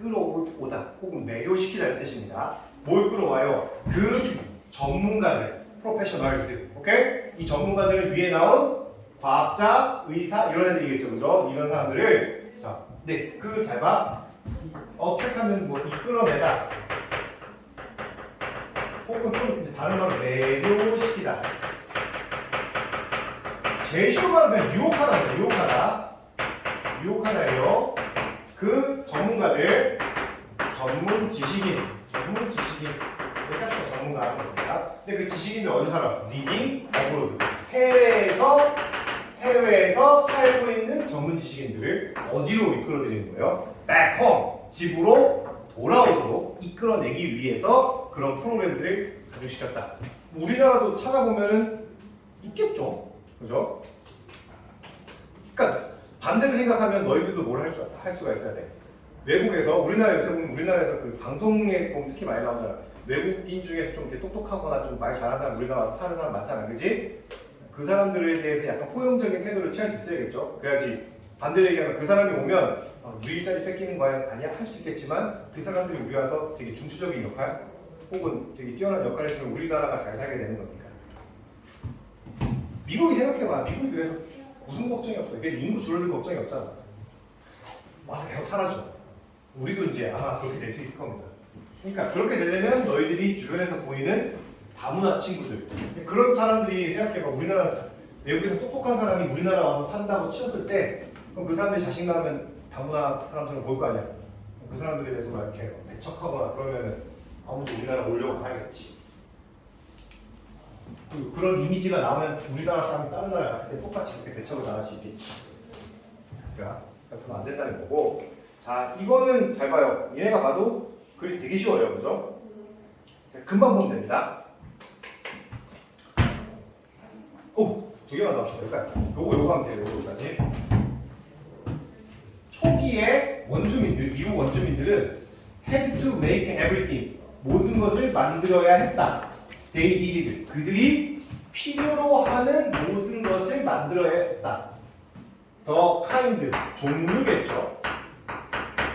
끌어오다 혹은 매료시키다는 뜻입니다. 뭘 끌어와요? 그 전문가들, professionals. 오케이? 이 전문가들을 위해 나온 과학자, 의사 이런 애들이겠죠, 그죠? 이런 사람들을 자, 근데 그 잘 봐. attract하면 뭐 이끌어내다. 혹은 좀 다른 말로 매료시키다. 제일 쉬운 말은 그냥 유혹하다입니다. 유혹하다. 유혹하다예요. 그 전문가들, 전문 지식인, 여기까지가 전문가 하는 겁니다. 근데 그 지식인들 어디 살아? 리빙 어브로드. 해외에서 살고 있는 전문 지식인들을 어디로 이끌어들이는 거예요? Back home. 집으로 돌아오도록 이끌어내기 위해서 그런 프로그램들을 가동시켰다. 우리나라도 찾아보면은 있겠죠. 그죠? 그러니까 반대로 생각하면 너희들도 뭘 할 수가 있어야 돼. 외국에서 우리나라에서 그 방송에 보면 특히 많이 나오잖아. 외국인 중에서 좀 이렇게 똑똑하거나 좀 말 잘하는 사람 우리나라 사는 사람 많잖아, 그지? 그 사람들에 대해서 약간 포용적인 태도를 취할 수 있어야겠죠. 그래야지 반대로 얘기하면 그 사람이 오면 우리 일자리 뺏기는 거야 아니야 할 수 있겠지만 그 사람들이 우리 와서 되게 중추적인 역할 혹은 되게 뛰어난 역할을 해주면 우리나라가 잘 살게 되는 거니까. 미국이 생각해봐. 미국이 그래서 무슨 걱정이 없어. 이게 인구 줄어들 걱정이 없잖아. 와서 계속 살아줘. 우리도 이제 아마 그렇게 될 수 있을 겁니다. 그러니까 그렇게 되려면 너희들이 주변에서 보이는 다문화 친구들, 그런 사람들이 생각해봐. 우리나라 외국에서 똑똑한 사람이 우리나라 와서 산다고 치었을 때 그럼 그 사람들이 자신감은 다문화 사람처럼 보일 거 아니야. 그 사람들에 대해서 막 이렇게 배척하거나 그러면은 아무도 우리나라 오려고 안 하겠지. 그런 이미지가 나오면 우리나라 사람이 다른 나라에 갔을 때 똑같이 그렇게 대처를 당할 수 있겠지. 그러니까 그러면 안 된다는 거고. 자, 이거는 잘 봐요. 얘네가 봐도 글이 되게 쉬워요, 그죠? 금방 보면 됩니다. 오, 두 개만 더 합시다. 그러니까 요거 하면 돼요. 요거까지. 초기에 원주민들, 미국 원주민들은 had to make everything. 모든 것을 만들어야 했다. They did it. 그들이 필요로 하는 모든 것을 만들어야 했다. The kind, 종류겠죠.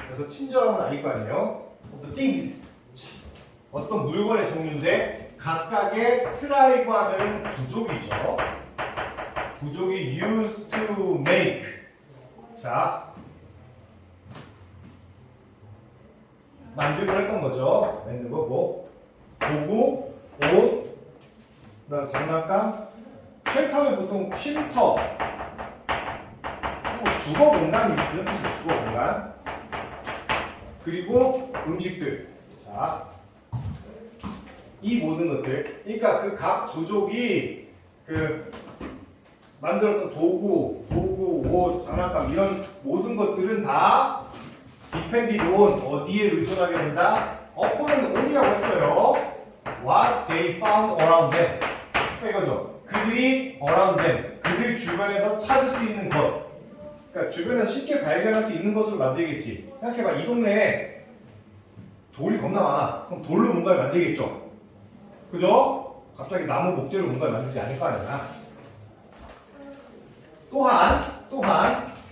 그래서 친절함은 아닐 거 아니에요. The things, 어떤 물건의 종류인데 각각의 트라이브 하면 부족이죠. 부족이 used to make. 자, 만들고 했던 거죠. 만든 거 뭐? 도구, 옷, 그다음 장난감, 쉘터는 보통 쉼터, 주거 공간이 이런 뜻이죠. 주거 공간. 그리고 음식들. 자, 이 모든 것들. 그러니까 그 각 부족이 그 만들었던 도구, 옷, 장난감 이런 모든 것들은 다 depended on 어디에 의존하게 된다? upon on이라고 했어요. What they found around them. 이거죠. 그들이 around them. 그들 주변에서 찾을 수 있는 것. 그러니까 주변에서 쉽게 발견할 수 있는 것으로 만들겠지. 생각해봐. 이 동네에 돌이 겁나 많아. 그럼 돌로 뭔가를 만들겠죠. 그죠? 갑자기 나무 목재로 뭔가를 만들지 않을 거 아니야. 또한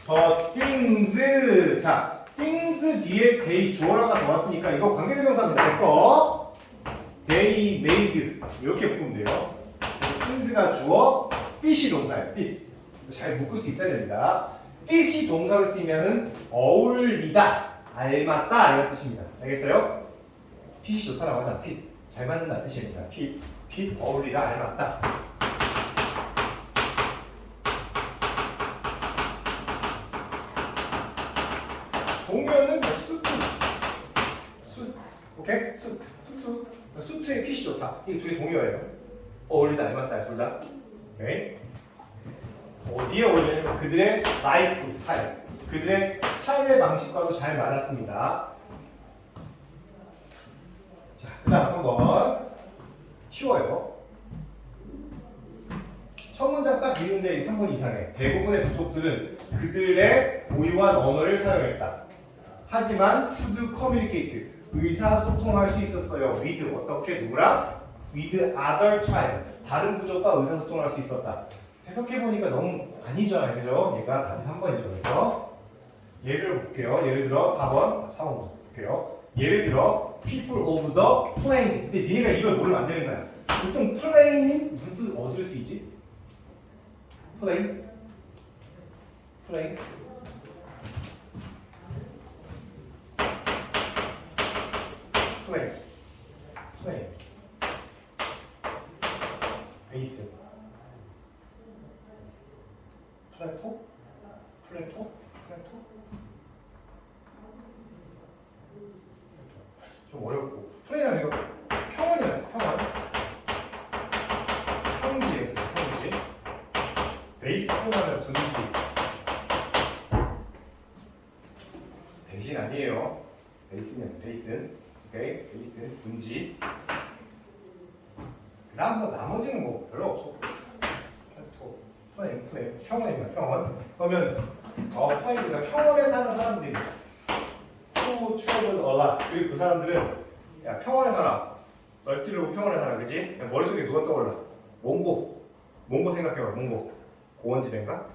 the things. 자, things 뒤에 they 주어라가 들어왔으니까 이거 관계대명사입니다. 됐고 they made 이렇게 묶으면 돼요. things가 주어, fit이 동사예요. fit. 잘 묶을 수 있어야 됩니다. fit이 동사로 쓰이면은 어울리다, 알맞다 이런 뜻입니다. 알겠어요? fit이 좋다라고 하잖아. fit. 잘 맞는다는 뜻입니다. fit, 어울리다, 알맞다. 동면은 뭐 수트, 오케이? 수트 수트에 핏이 좋다. 이게 두 개 동의어예요. 어울리다, 닮았다, 둘 다. 오케이. 어디에 어울리냐면 그들의 라이프 스타일, 그들의 삶의 방식과도 잘 맞았습니다. 자, 그 다음 3번. 쉬워요. 첫 문장 딱 읽는데 3번 이상해. 대부분의 부족들은 그들의 고유한 언어를 사용했다. 하지만 could communicate, 의사소통할 수 있었어요. with, 어떻게, 누구랑? with other tribe, 다른 부족과 의사소통할 수 있었다. 해석해보니까 너무 아니잖아요. 그죠? 얘가 답이 3번이죠. 그래서 예를 볼게요. 예를 들어 4번 볼게요. 예를 들어 people of the plains. 근데 니네가 이걸 모르면 안 되는 거야. 보통 plain이 무슨 뜻 어디를 쓰이지? plain? plain? 플레이, 플레이, 베이스, 플래토, 플래토, 플래토. 좀 어렵고. 플레이라는 이거 평원이라서 평원. 평지, 평지. 베이스라는 분지. 대신 아니에요. 베이스는 베이스. 오케이, 베이스, 분지. 그 다음 뭐 나머지는 뭐 별로 없어. 플레이, 평원입니다. 평원. 그러면 플레이가 평원에 사는 사람들이 who traveled a lot. 그리고 그 사람들은 야 평원에 살아. 널뛰고 평원에 살아, 그지? 머릿속에 누가 떠올라? 몽고 생각해봐. 몽고 고원지대인가?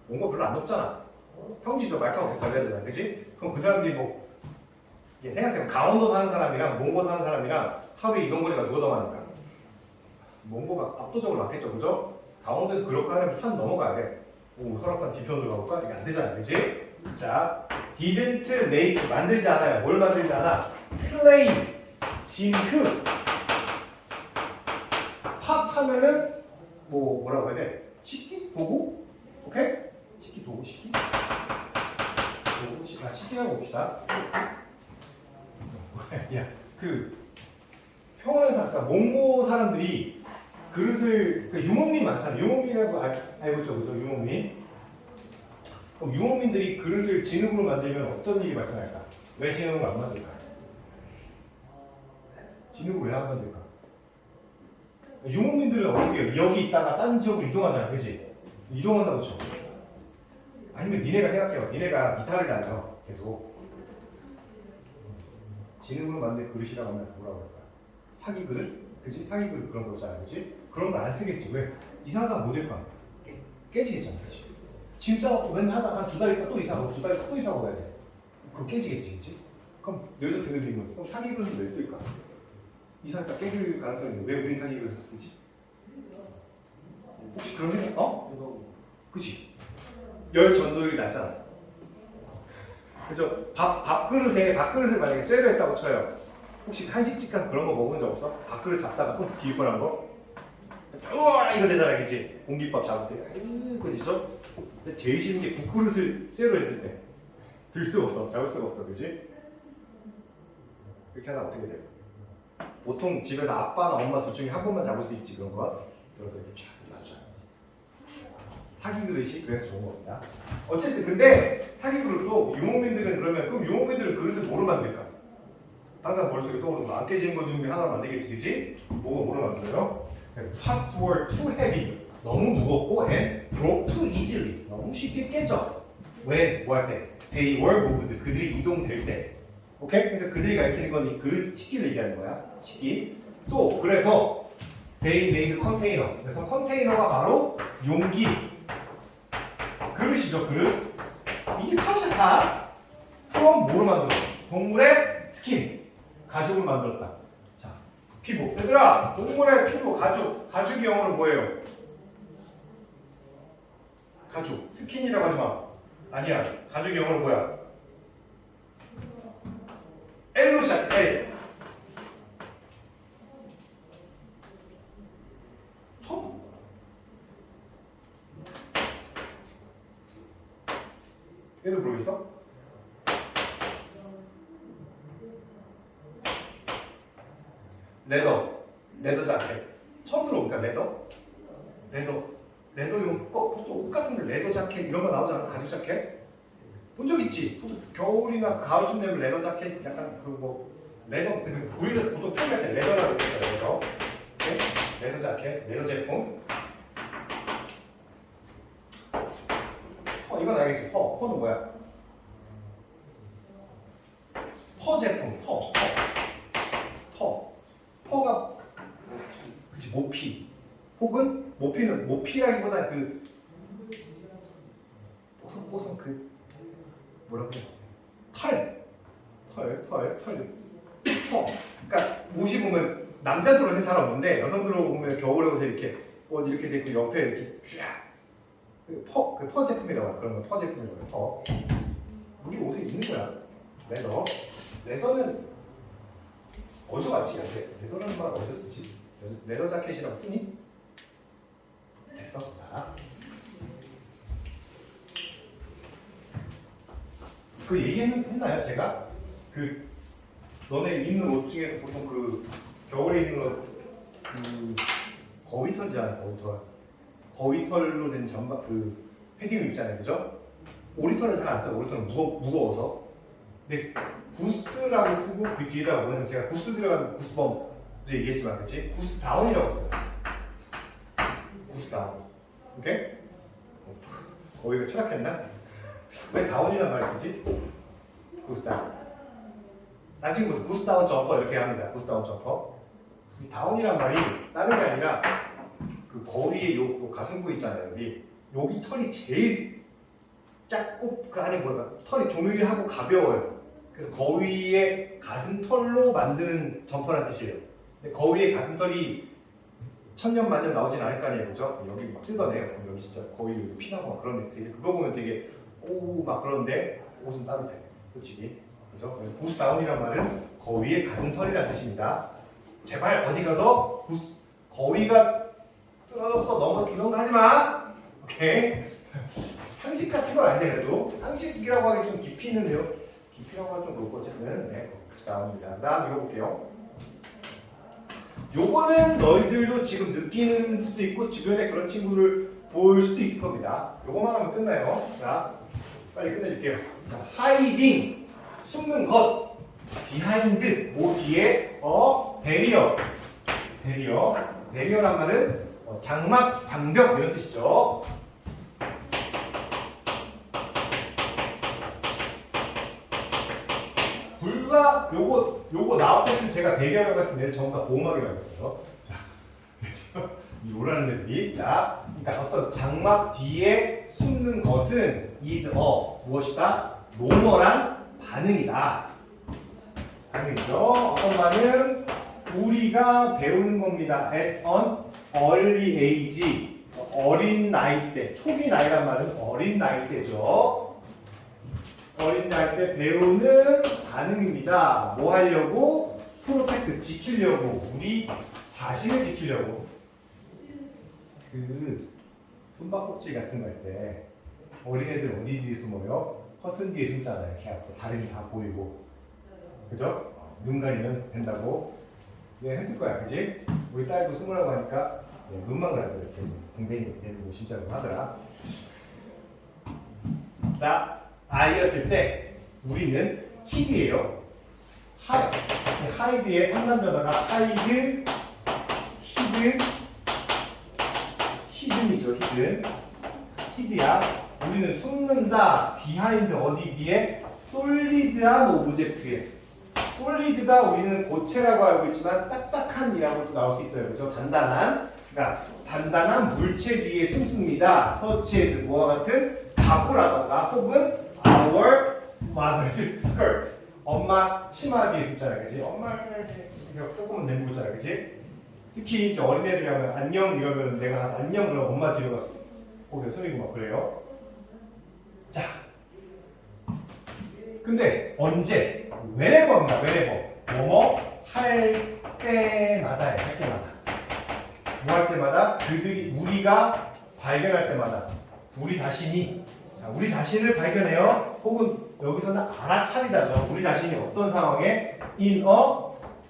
몽고 별로 안 높잖아. 평지죠. 말 타고 달려야 되잖아, 그지? 그럼 그 사람들이 뭐 생각해보면 강원도 사는 사람이랑 몽고 사는 사람이랑 하루에 이동 거리가 누가 더 많을까? 몽고가 압도적으로 많겠죠, 그죠? 강원도에서 그렇게 하려면 산 넘어가야 돼. 오, 설악산 뒤편으로 가볼까? 이게 안 되잖아, 그지? 자, didn't make, 만들지 않아요. 뭘 만들지 않아? play, 징크. 팝 하면은 뭐라고 해야 돼? 식기? 도구? 오케이? 식기, 도구, 식기? 도구, 식기라고 봅시다. 야, 그 평원에서 아까 몽고 사람들이 그릇을 유목민 많잖아. 유목민이라고 알고 있죠, 그죠? 유목민. 그럼 유목민들이 그릇을 진흙으로 만들면 어떤 일이 발생할까? 왜 진흙으로 안 만들까? 진흙으로 왜 안 만들까? 유목민들은 어떻게 해요? 여기 있다가 다른 지역으로 이동하잖아, 그지? 이동한다고 쳐. 아니면 니네가 생각해요. 니네가 이사를 다녀, 계속. 진흙으로 만든 그릇이라고 하면 뭐라고 할까? 사기 그릇? 그지? 사기 그릇 그런 거 있잖아, 그지? 그런 거 안 쓰겠지. 왜? 이사하다 못 할 거 아니야. 깨지겠잖아, 그지? 짐 싸갖고 맨날 하다가 한 2달 있다 또 이사하고 2달 있다 또 이사하고 가야 돼. 그거 깨지겠지, 그지? 그럼 여기서 드는 림은 그럼 사기 그릇을 왜 쓸까? 이사했다 깨질 가능성이 있는데 왜 우린 사기 그릇을 쓰지? 혹시 그런 생각? 그치? 열 전도율이 낮잖아. 그죠? 밥그릇을 만약에 쇠로 했다고 쳐요. 혹시 한식집 가서 그런 거 먹은 적 없어? 밥그릇 잡다가 손 뒤일 뻔한 거? 우와 이거 되잖아, 그치? 공깃밥 잡을 때. 그지죠? 근데 제일 쉬운 게 국그릇을 쇠로 했을 때. 들 수가 없어. 잡을 수가 없어. 그지? 이렇게 하다 어떻게 돼? 보통 집에서 아빠나 엄마 둘 중에 한 번만 잡을 수 있지, 그런 거. 들어서 이렇게 쫙 놔주잖아. 사기 그릇이 그래서 좋은 겁니다. 어쨌든 근데 사기 그릇도 유목민들은 그럼 유목민들은 그릇을 뭐로 만들까? 당장 머릿속에 떠오르는 거 안 깨지는 것 중에 하나 만들겠지, 그치? 뭐로 만들어요? Pots were too heavy. 너무 무겁고 and broke too easily. 너무 쉽게 깨져. 왜? 뭐 할 때? They were moved. 그들이 이동될 때. 오케이? 그래서 그들이 가리키는 건 이 그릇, 식기를 얘기하는 거야. 식기. So, 그래서 they made container. 그래서 컨테이너가 바로 용기. 그릇이죠, 그릇. 이게 팥이야, 팥. from 뭐로 만들어? 동물의 스킨. 가죽으로 만들었다. 자, 피부. 얘들아, 동물의 피부, 가죽이 영어로 뭐예요? 가죽. 스킨이라고 하지 마. 아니야. 가죽이 영어로 뭐야? L로 시작해. L. 처음? 얘도 모르겠어? 레더. 뭡니까? 레더용 옷 같은데 레더 자켓 이런 거 나오잖아. 가죽 자켓 본 적 있지? 겨울이나 가을쯤 되면 레더 자켓 약간 그 뭐 레더 우리가 보통 표현할 때 레더라고 했어요. 레더. 네? 레더 자켓, 레더 제품. 이건 알겠지? 퍼는 뭐야? 퍼 제품, 퍼가 그치 모피. 혹은 모피라기보다 그 뽀송뽀송 그 뭐라고 해야 퍼. 그러니까 옷이 보면 남자들은 잘 없는데 여성들 보면 겨울에 옷에 이렇게 이렇게 돼 있고 옆에 이렇게 쫙 퍼 제품이라고 하죠. 그런 거 퍼 제품이라고 해요. 퍼. 우리 옷에 있는 거야. 레더는 어디서 왔지? 레더라는 말 어디서 쓰지? 레더 자켓이라고 쓰니? 됐어. 자. 그 얘기는 했나요? 제가? 그 너네 입는 옷 중에 보통 그 겨울에 입는 옷 그 거위털이잖아요. 거위털로 된 잠바 그 패딩을 입잖아요. 그죠? 오리털은 잘 안 써요. 오리털은 무거워서. 근데 구스라고 쓰고 그 뒤에다가 보면 제가 구스 들어간 구스범 이제 얘기했지만 그치? 구스다운이라고 써요. 구스다운. 오케이? 거기가 추락했나? 왜 다운이란 말을 쓰지? 구스다운. 나중에 보세요. 구스다운 점퍼 이렇게 합니다. 구스다운 점퍼. 이 다운이란 말이 다른 게 아니라 그 거위의 요 가슴부 있잖아요. 여기 털이 제일 작고 그 안에 뭐랄까 털이 조밀하고 가벼워요. 그래서 거위의 가슴털로 만드는 점퍼라는 뜻이에요. 근데 거위의 가슴털이 천년 만년 나오진 않을 거 아니에요, 그죠? 여기 막 뜯어내요. 여기 진짜 거위 피나고 막 그런 데 그거 보면 되게 오 막 그런데 옷은 따뜻해, 솔직히, 그죠? 구스다운이란 말은 거위의 가슴털이라는 뜻입니다. 제발 어디 가서 거위가 쓰러졌어 너무 이런 거 하지 마. 오케이? 상식 같은 건 아닌데 그래도 상식이라고 하기 좀 깊이 있는데요. 깊이라고 하기 좀 높고 어쨌든 네, 구스다운입니다. 그다음 이거 볼게요. 요거는 너희들도 지금 느끼는 수도 있고 주변에 그런 친구를 볼 수도 있을 겁니다. 요거만 하면 끝나요. 자, 빨리 끝내줄게요. 자, hiding, 숨는 것. behind, 뭐 뒤에, 베리어란 말은 장막, 장벽 이런 뜻이죠. 불과 요거 나올 때쯤 제가 배경이라고 했습니다. 전부 다 보호막이라고 했어요. 자, 이 오라는 애들이. 자, 그러니까 어떤 장막 뒤에 숨는 것은 is a 무엇이다? 노멀한 반응이다. 반응이죠. 어떤 반응? 우리가 배우는 겁니다. At an early age. 어린 나이 때. 초기 나이란 말은 어린 나이 때죠. 어린 나이 때 배우는 반응입니다. 뭐 하려고? 프로텍트 지키려고. 우리 자신을 지키려고. 그 숨바꼭질 같은 거 할 때 어린애들 어디 뒤에 숨어요? 커튼 뒤에 숨잖아요. 이렇게 앞으로 다리는 다 보이고. 그죠? 눈 가리면 된다고. 네, 했을 거야. 그지? 우리 딸도 숨으라고 하니까 눈만 가리고 이렇게 공댕이 내리고 진짜로 하더라. 자, 아이였을 때 우리는 히드예요. 하이드의 3단 변화가 하이드, 히든이죠. 히드야. 우리는 숨는다. 비하인드 어디 뒤에? 솔리드한 오브젝트에. 솔리드가 우리는 고체라고 알고 있지만 딱딱한이라고 또 나올 수 있어요. 그죠? 단단한. 그러니까 단단한 물체 뒤에 숨습니다. such as 뭐와 같은 가구라던가 혹은 our mother's skirt. 엄마 치마 뒤에 숨잖아요. 그지? 엄마를 조금은 내밀고 있잖아요. 그지? 특히 이제 어린애들이 하면 안녕 이러면 내가 가서 안녕 그러면 엄마 뒤로 가서 거기에 소리고 막 그래요. 자, 근데 언제? whenever 뭐뭐 할 때마다예요. 할 때마다. 뭐 할 때마다? 우리가 발견할 때마다 우리 자신이 우리 자신을 발견해요. 혹은 여기서는 알아차리다죠. 우리 자신이 어떤 상황에 in a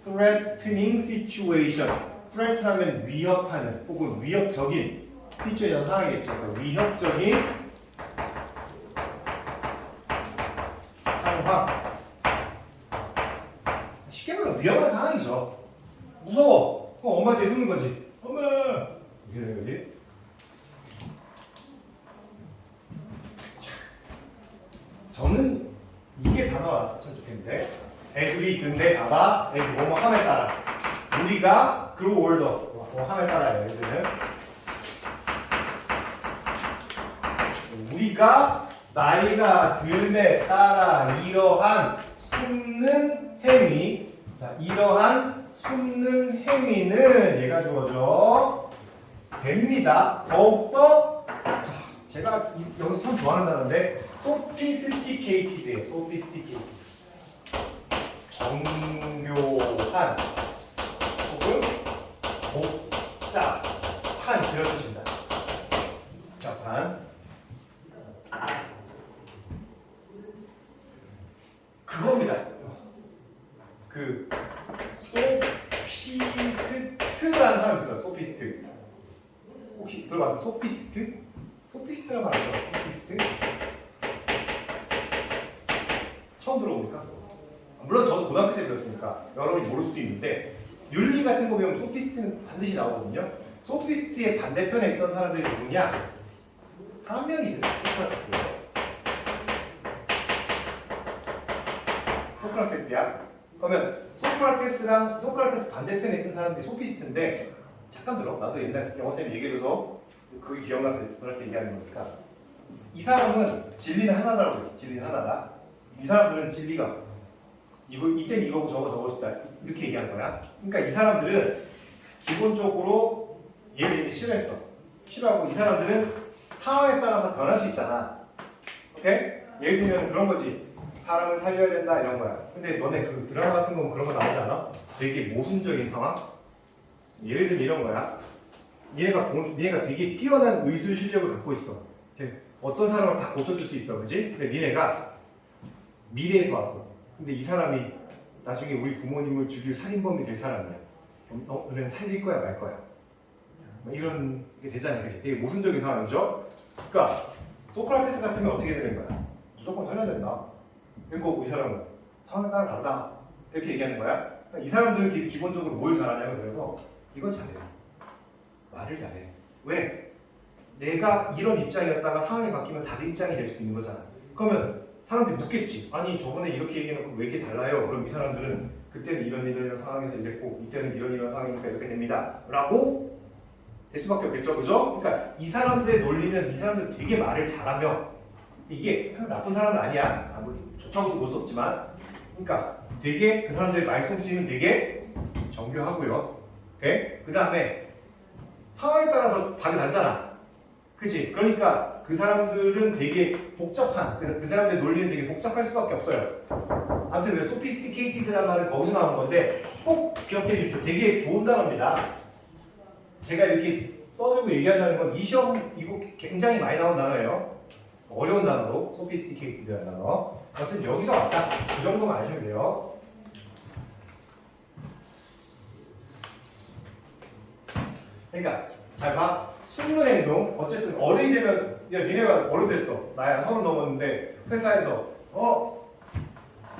threatening situation threat하면 위협하는 혹은 위협적인 시츄에이션 상황이겠죠. 그러니까 위협적인 상황. 쉽게 말하면 위험한 상황이죠. 무서워. 그럼 엄마한테 숨는 거지. 엄마. 이렇게 되는 거지. 저는 이게 단어가 나왔으면 좋겠는데. 애들이 근데 봐봐. 애들 뭐뭐 함에 따라. 우리가 grow older. 뭐 함에 따라요. 애들은. 우리가 나이가 들에 따라 이러한 숨는 행위. 자, 이러한 숨는 행위는 얘가 주어져 됩니다. 더욱더 자, 제가 여기서 참 좋아하는 단어인데 sophisticated예요. sophisticated. 정교한 혹은 복잡한 이런 뜻입니다. 복잡한 그겁니다. 그 소피스트라는 사람 있어요. 소피스트. 혹시 들어봤어요? 소피스트? 소피스트라는 말 알아요? 소피스트? 처음 들어보니까? 물론 저도 고등학교 때 배웠으니까 여러분이 모를 수도 있는데 윤리 같은 거 배우면 소피스트는 반드시 나오거든요. 소피스트의 반대편에 있던 사람들이 누구냐? 한 명이 소크라테스예요. 소크라테스야. 그러면 소크라테스랑 소크라테스 반대편에 있던 사람들이 소피스트인데 잠깐 들어. 나도 옛날에 영어쌤이 얘기해줘서 그게 기억나서 너한테 얘기하는 거니까 이 사람은 진리는 하나라고 했어. 진리는 하나다. 이 사람들은 진리가 이거 이때는 이거고 저거 싶다 이렇게 얘기한 거야. 그러니까 이 사람들은 기본적으로 얘를 싫어했어. 싫어하고 이 사람들은 상황에 따라서 변할 수 있잖아. 오케이? 예를 들면 그런 거지. 사람을 살려야 된다 이런 거야. 근데 너네 그 드라마 같은 거 그런 거 나오지 않아? 되게 모순적인 상황? 예를 들면 이런 거야. 니네가 되게 뛰어난 의술 실력을 갖고 있어. 어떤 사람을 다 고쳐줄 수 있어, 그지? 근데 니네가 미래에서 왔어. 근데 이 사람이 나중에 우리 부모님을 죽일 살인범이 될 사람이야. 너는 살릴 거야, 말 거야. 이런 게 되잖아요, 그지? 되게 모순적인 상황이죠. 그러니까 소크라테스 같으면 어떻게 되는 거야? 무조건 살려야 된다. 그리고 이 사람은 상황에 따라 다르다. 이렇게 얘기하는 거야. 그러니까 이 사람들은 기본적으로 뭘 잘하냐면 그래서 이건 잘해. 말을 잘해. 왜? 내가 이런 입장이었다가 상황이 바뀌면 다른 입장이 될 수도 있는 거잖아. 그러면 사람들이 묻겠지. 아니 저번에 이렇게 얘기해놓고 왜 이렇게 달라요? 그럼 이 사람들은 그때는 이런 상황에서 이랬고 이때는 이런 상황이니까 이렇게 됩니다. 라고 될 수밖에 없겠죠. 그죠? 그러니까 이 사람들의 논리는 이 사람들 되게 말을 잘하며 이게 나쁜 사람은 아니야. 아무리 좋다고도 볼 수 없지만 그러니까 되게 그 사람들의 말솜씨는 되게 정교하고요. 오케이? 그 다음에 상황에 따라서 답이 다르잖아. 그치? 그러니까 그 사람들은 되게 복잡한 그 사람들의 논리는 되게 복잡할 수밖에 없어요. 아무튼 그래서 sophisticated라는 말은 거기서 나온 건데 꼭 기억해 주십시오. 되게 좋은 단어입니다. 제가 이렇게 떠들고 얘기한다는 건 이 시험 이거 굉장히 많이 나온 단어예요. 어려운 단어로 sophisticated라는 단어. 아무튼 여기서 왔다. 그 정도만 아시면 돼요. 그러니까 잘 봐. 숨는 행동. 어쨌든 어른이 되면 야 니네가 어른 됐어. 나야 30 넘었는데 회사에서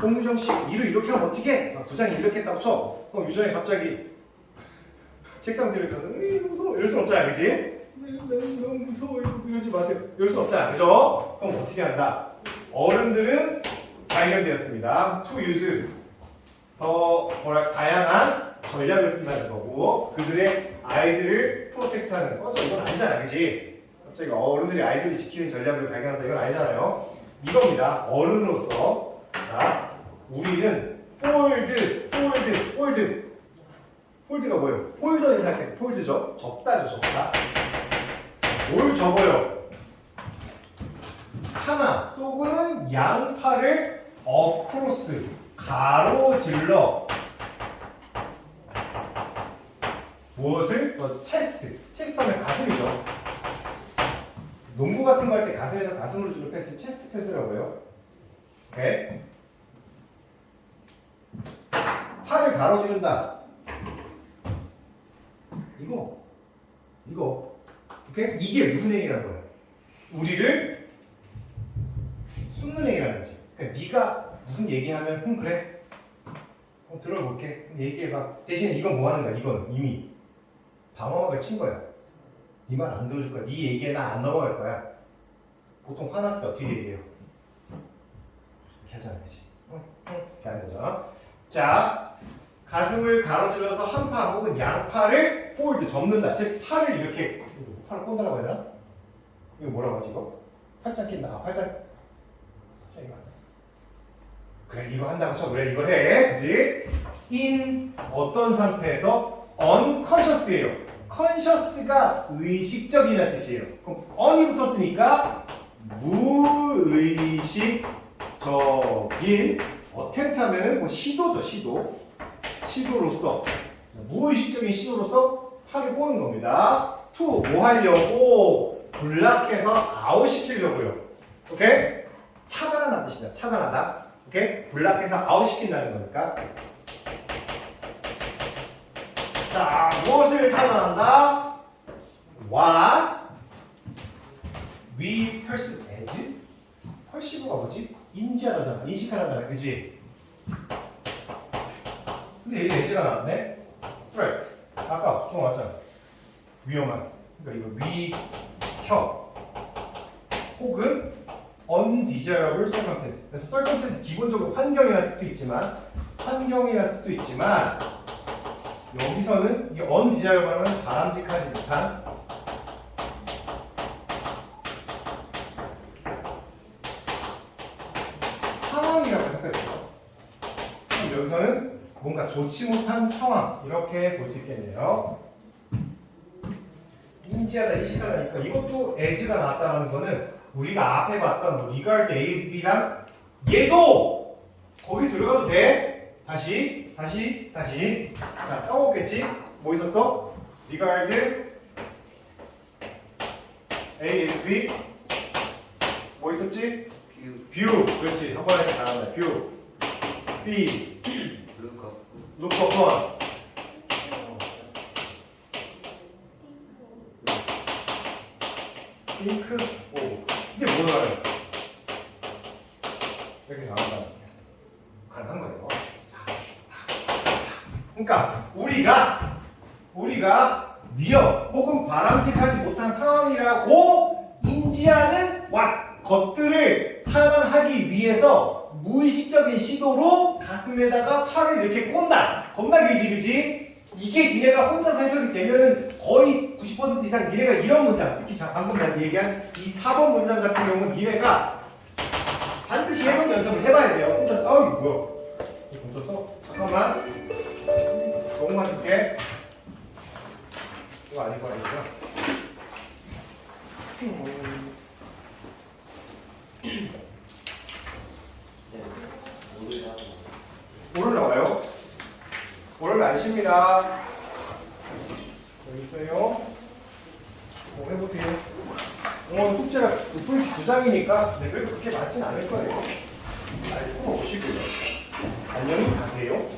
홍유정 씨 일을 이렇게 하면 어떻게? 부장이 이렇게 했다고 쳐. 그럼 유정이 갑자기 책상 뒤를 가서 무서워 이럴 수 없잖아, 그지? 너무 무서워 이러지 마세요. 이럴 수 없잖아, 그죠? 그럼 어떻게 한다? 어른들은 발견되었습니다. To use 더 다양한 전략을 쓴다는 거고 그들의 아이들을 프로텍트하는 거죠. 이건 아니잖아, 그지? 갑자기 어른들이 아이들을 지키는 전략을 발견한다 이건 아니잖아요. 이겁니다. 어른으로서 자, 우리는 폴드가 뭐예요? 폴더를 생각해. 폴드죠. 접다죠, 접다. 뭘 접어요? 하나 또는 양팔을 어크로스 가로질러 무엇을? 체스트 하면 가슴이죠. 농구 같은 거 할 때 가슴에서 가슴으로 주는 패스 체스트 패스라고 해요. 오케이? 팔을 가로지른다. 이거. 오케이? 이게 무슨 행위라는 거야? 우리를 숨는 행위라는 거지. 그러니까 네가 무슨 얘기하면 그래. 들어볼게. 얘기해봐. 대신에 이건 뭐 하는 거야? 이건 이미 방어막을 친 거야. 네 말 안 들어줄 거야. 네 얘기에 나 안 넘어갈 거야. 보통 화났을 때 어떻게 얘기해요? 이렇게 하잖아, 그치? 이렇게 하는 거죠. 자, 가슴을 가로질러서 한 팔 혹은 양팔을 폴드, 접는다. 즉, 팔을 이렇게, 팔을 꼰다라고 해야 되나? 이거 뭐라고 하지, 이거? 팔짱 낀다. 팔짱 이거 한다. 그래, 이거 한다고 쳐. 그래, 이걸 해. 그치? in 어떤 상태에서 unconscious예요. conscious가 의식적이라는 뜻이에요. 그럼 on이 붙었으니까 무의식적인 attempt 하면은 뭐 시도죠, 시도로서 무의식적인 시도로서 팔을 꼬는 겁니다. to 뭐 하려고? 블락해서 아웃시키려고요. 오케이? 차단하는 뜻이다. 차단하다. 오케이? 블락해서 아웃시킨다는 거니까. 자, 무엇을 차단한다? What we perceive as? perceive가 뭐지? 인지하다잖아. 인식하다잖아. 그지? 근데 얘 as가 나왔네? threat. 아까 좀 왔잖아. 위험한. 그러니까 이거 위협. 혹은 undesirable circumstance. 그래서 circumstance 기본적으로 환경이라는 뜻도 있지만 여기서는 이 undesirable 하면 바람직하지 못한 상황이라고 해석해요. 여기서는 뭔가 좋지 못한 상황 이렇게 볼 수 있겠네요. 인지하다, 인식하다니까 이것도 as가 나왔다는 거는 우리가 앞에 봤던 뭐 regard as b랑 얘도 거기 들어가도 돼. 다시. 자, 까먹겠지? 뭐 있었어? regard A as B 뭐 있었지? view. 그렇지. 한 번에 잘한다. view. C. look upon. 핑크. 오. 이게 뭐예요? 이렇게 나온다. 가능한 거예요. 그러니까 우리가 위협 혹은 바람직하지 못한 상황이라고 인지하는 것들을 차단하기 위해서 무의식적인 시도로 가슴에다가 팔을 이렇게 꼰다. 겁나 길지, 그지? 이게 니네가 혼자서 해석이 되면은 거의 90% 이상 니네가 이런 문장, 특히 방금 얘기한 이 4번 문장 같은 경우는 니네가 반드시 해석 연습을 해봐야 돼요. 혼자, 이거 뭐야? 이거 멈췄어? 잠깐만. 너무만 줄게. 이거 아닐 거 아니죠? 오늘 나와요? 오늘 안 쉽니다. 여기 있어요. 해보세요. 오늘 숙제가 풀 2장이니까 레벨 그렇게 많진 않을 거예요. 알고 오시고요. 안녕히 가세요.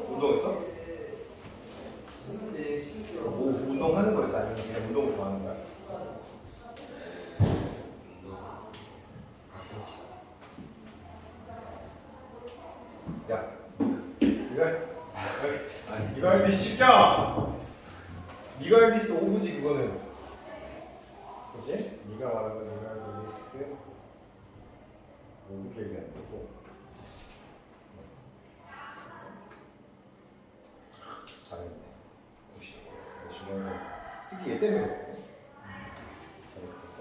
운동했어? 뭐 운동하는 거였어? 아니면 그냥 운동을 좋아하는 거야? 야, 이거 할 때 시켜! 이거 할 때 오브지 그거는. 그치? 네가 말하는 건 네가 할 때 오브 얘기하는 거고. 잘했네. 특히 얘 때문에 그래.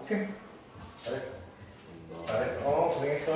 오케이. 잘했어. 고생했어.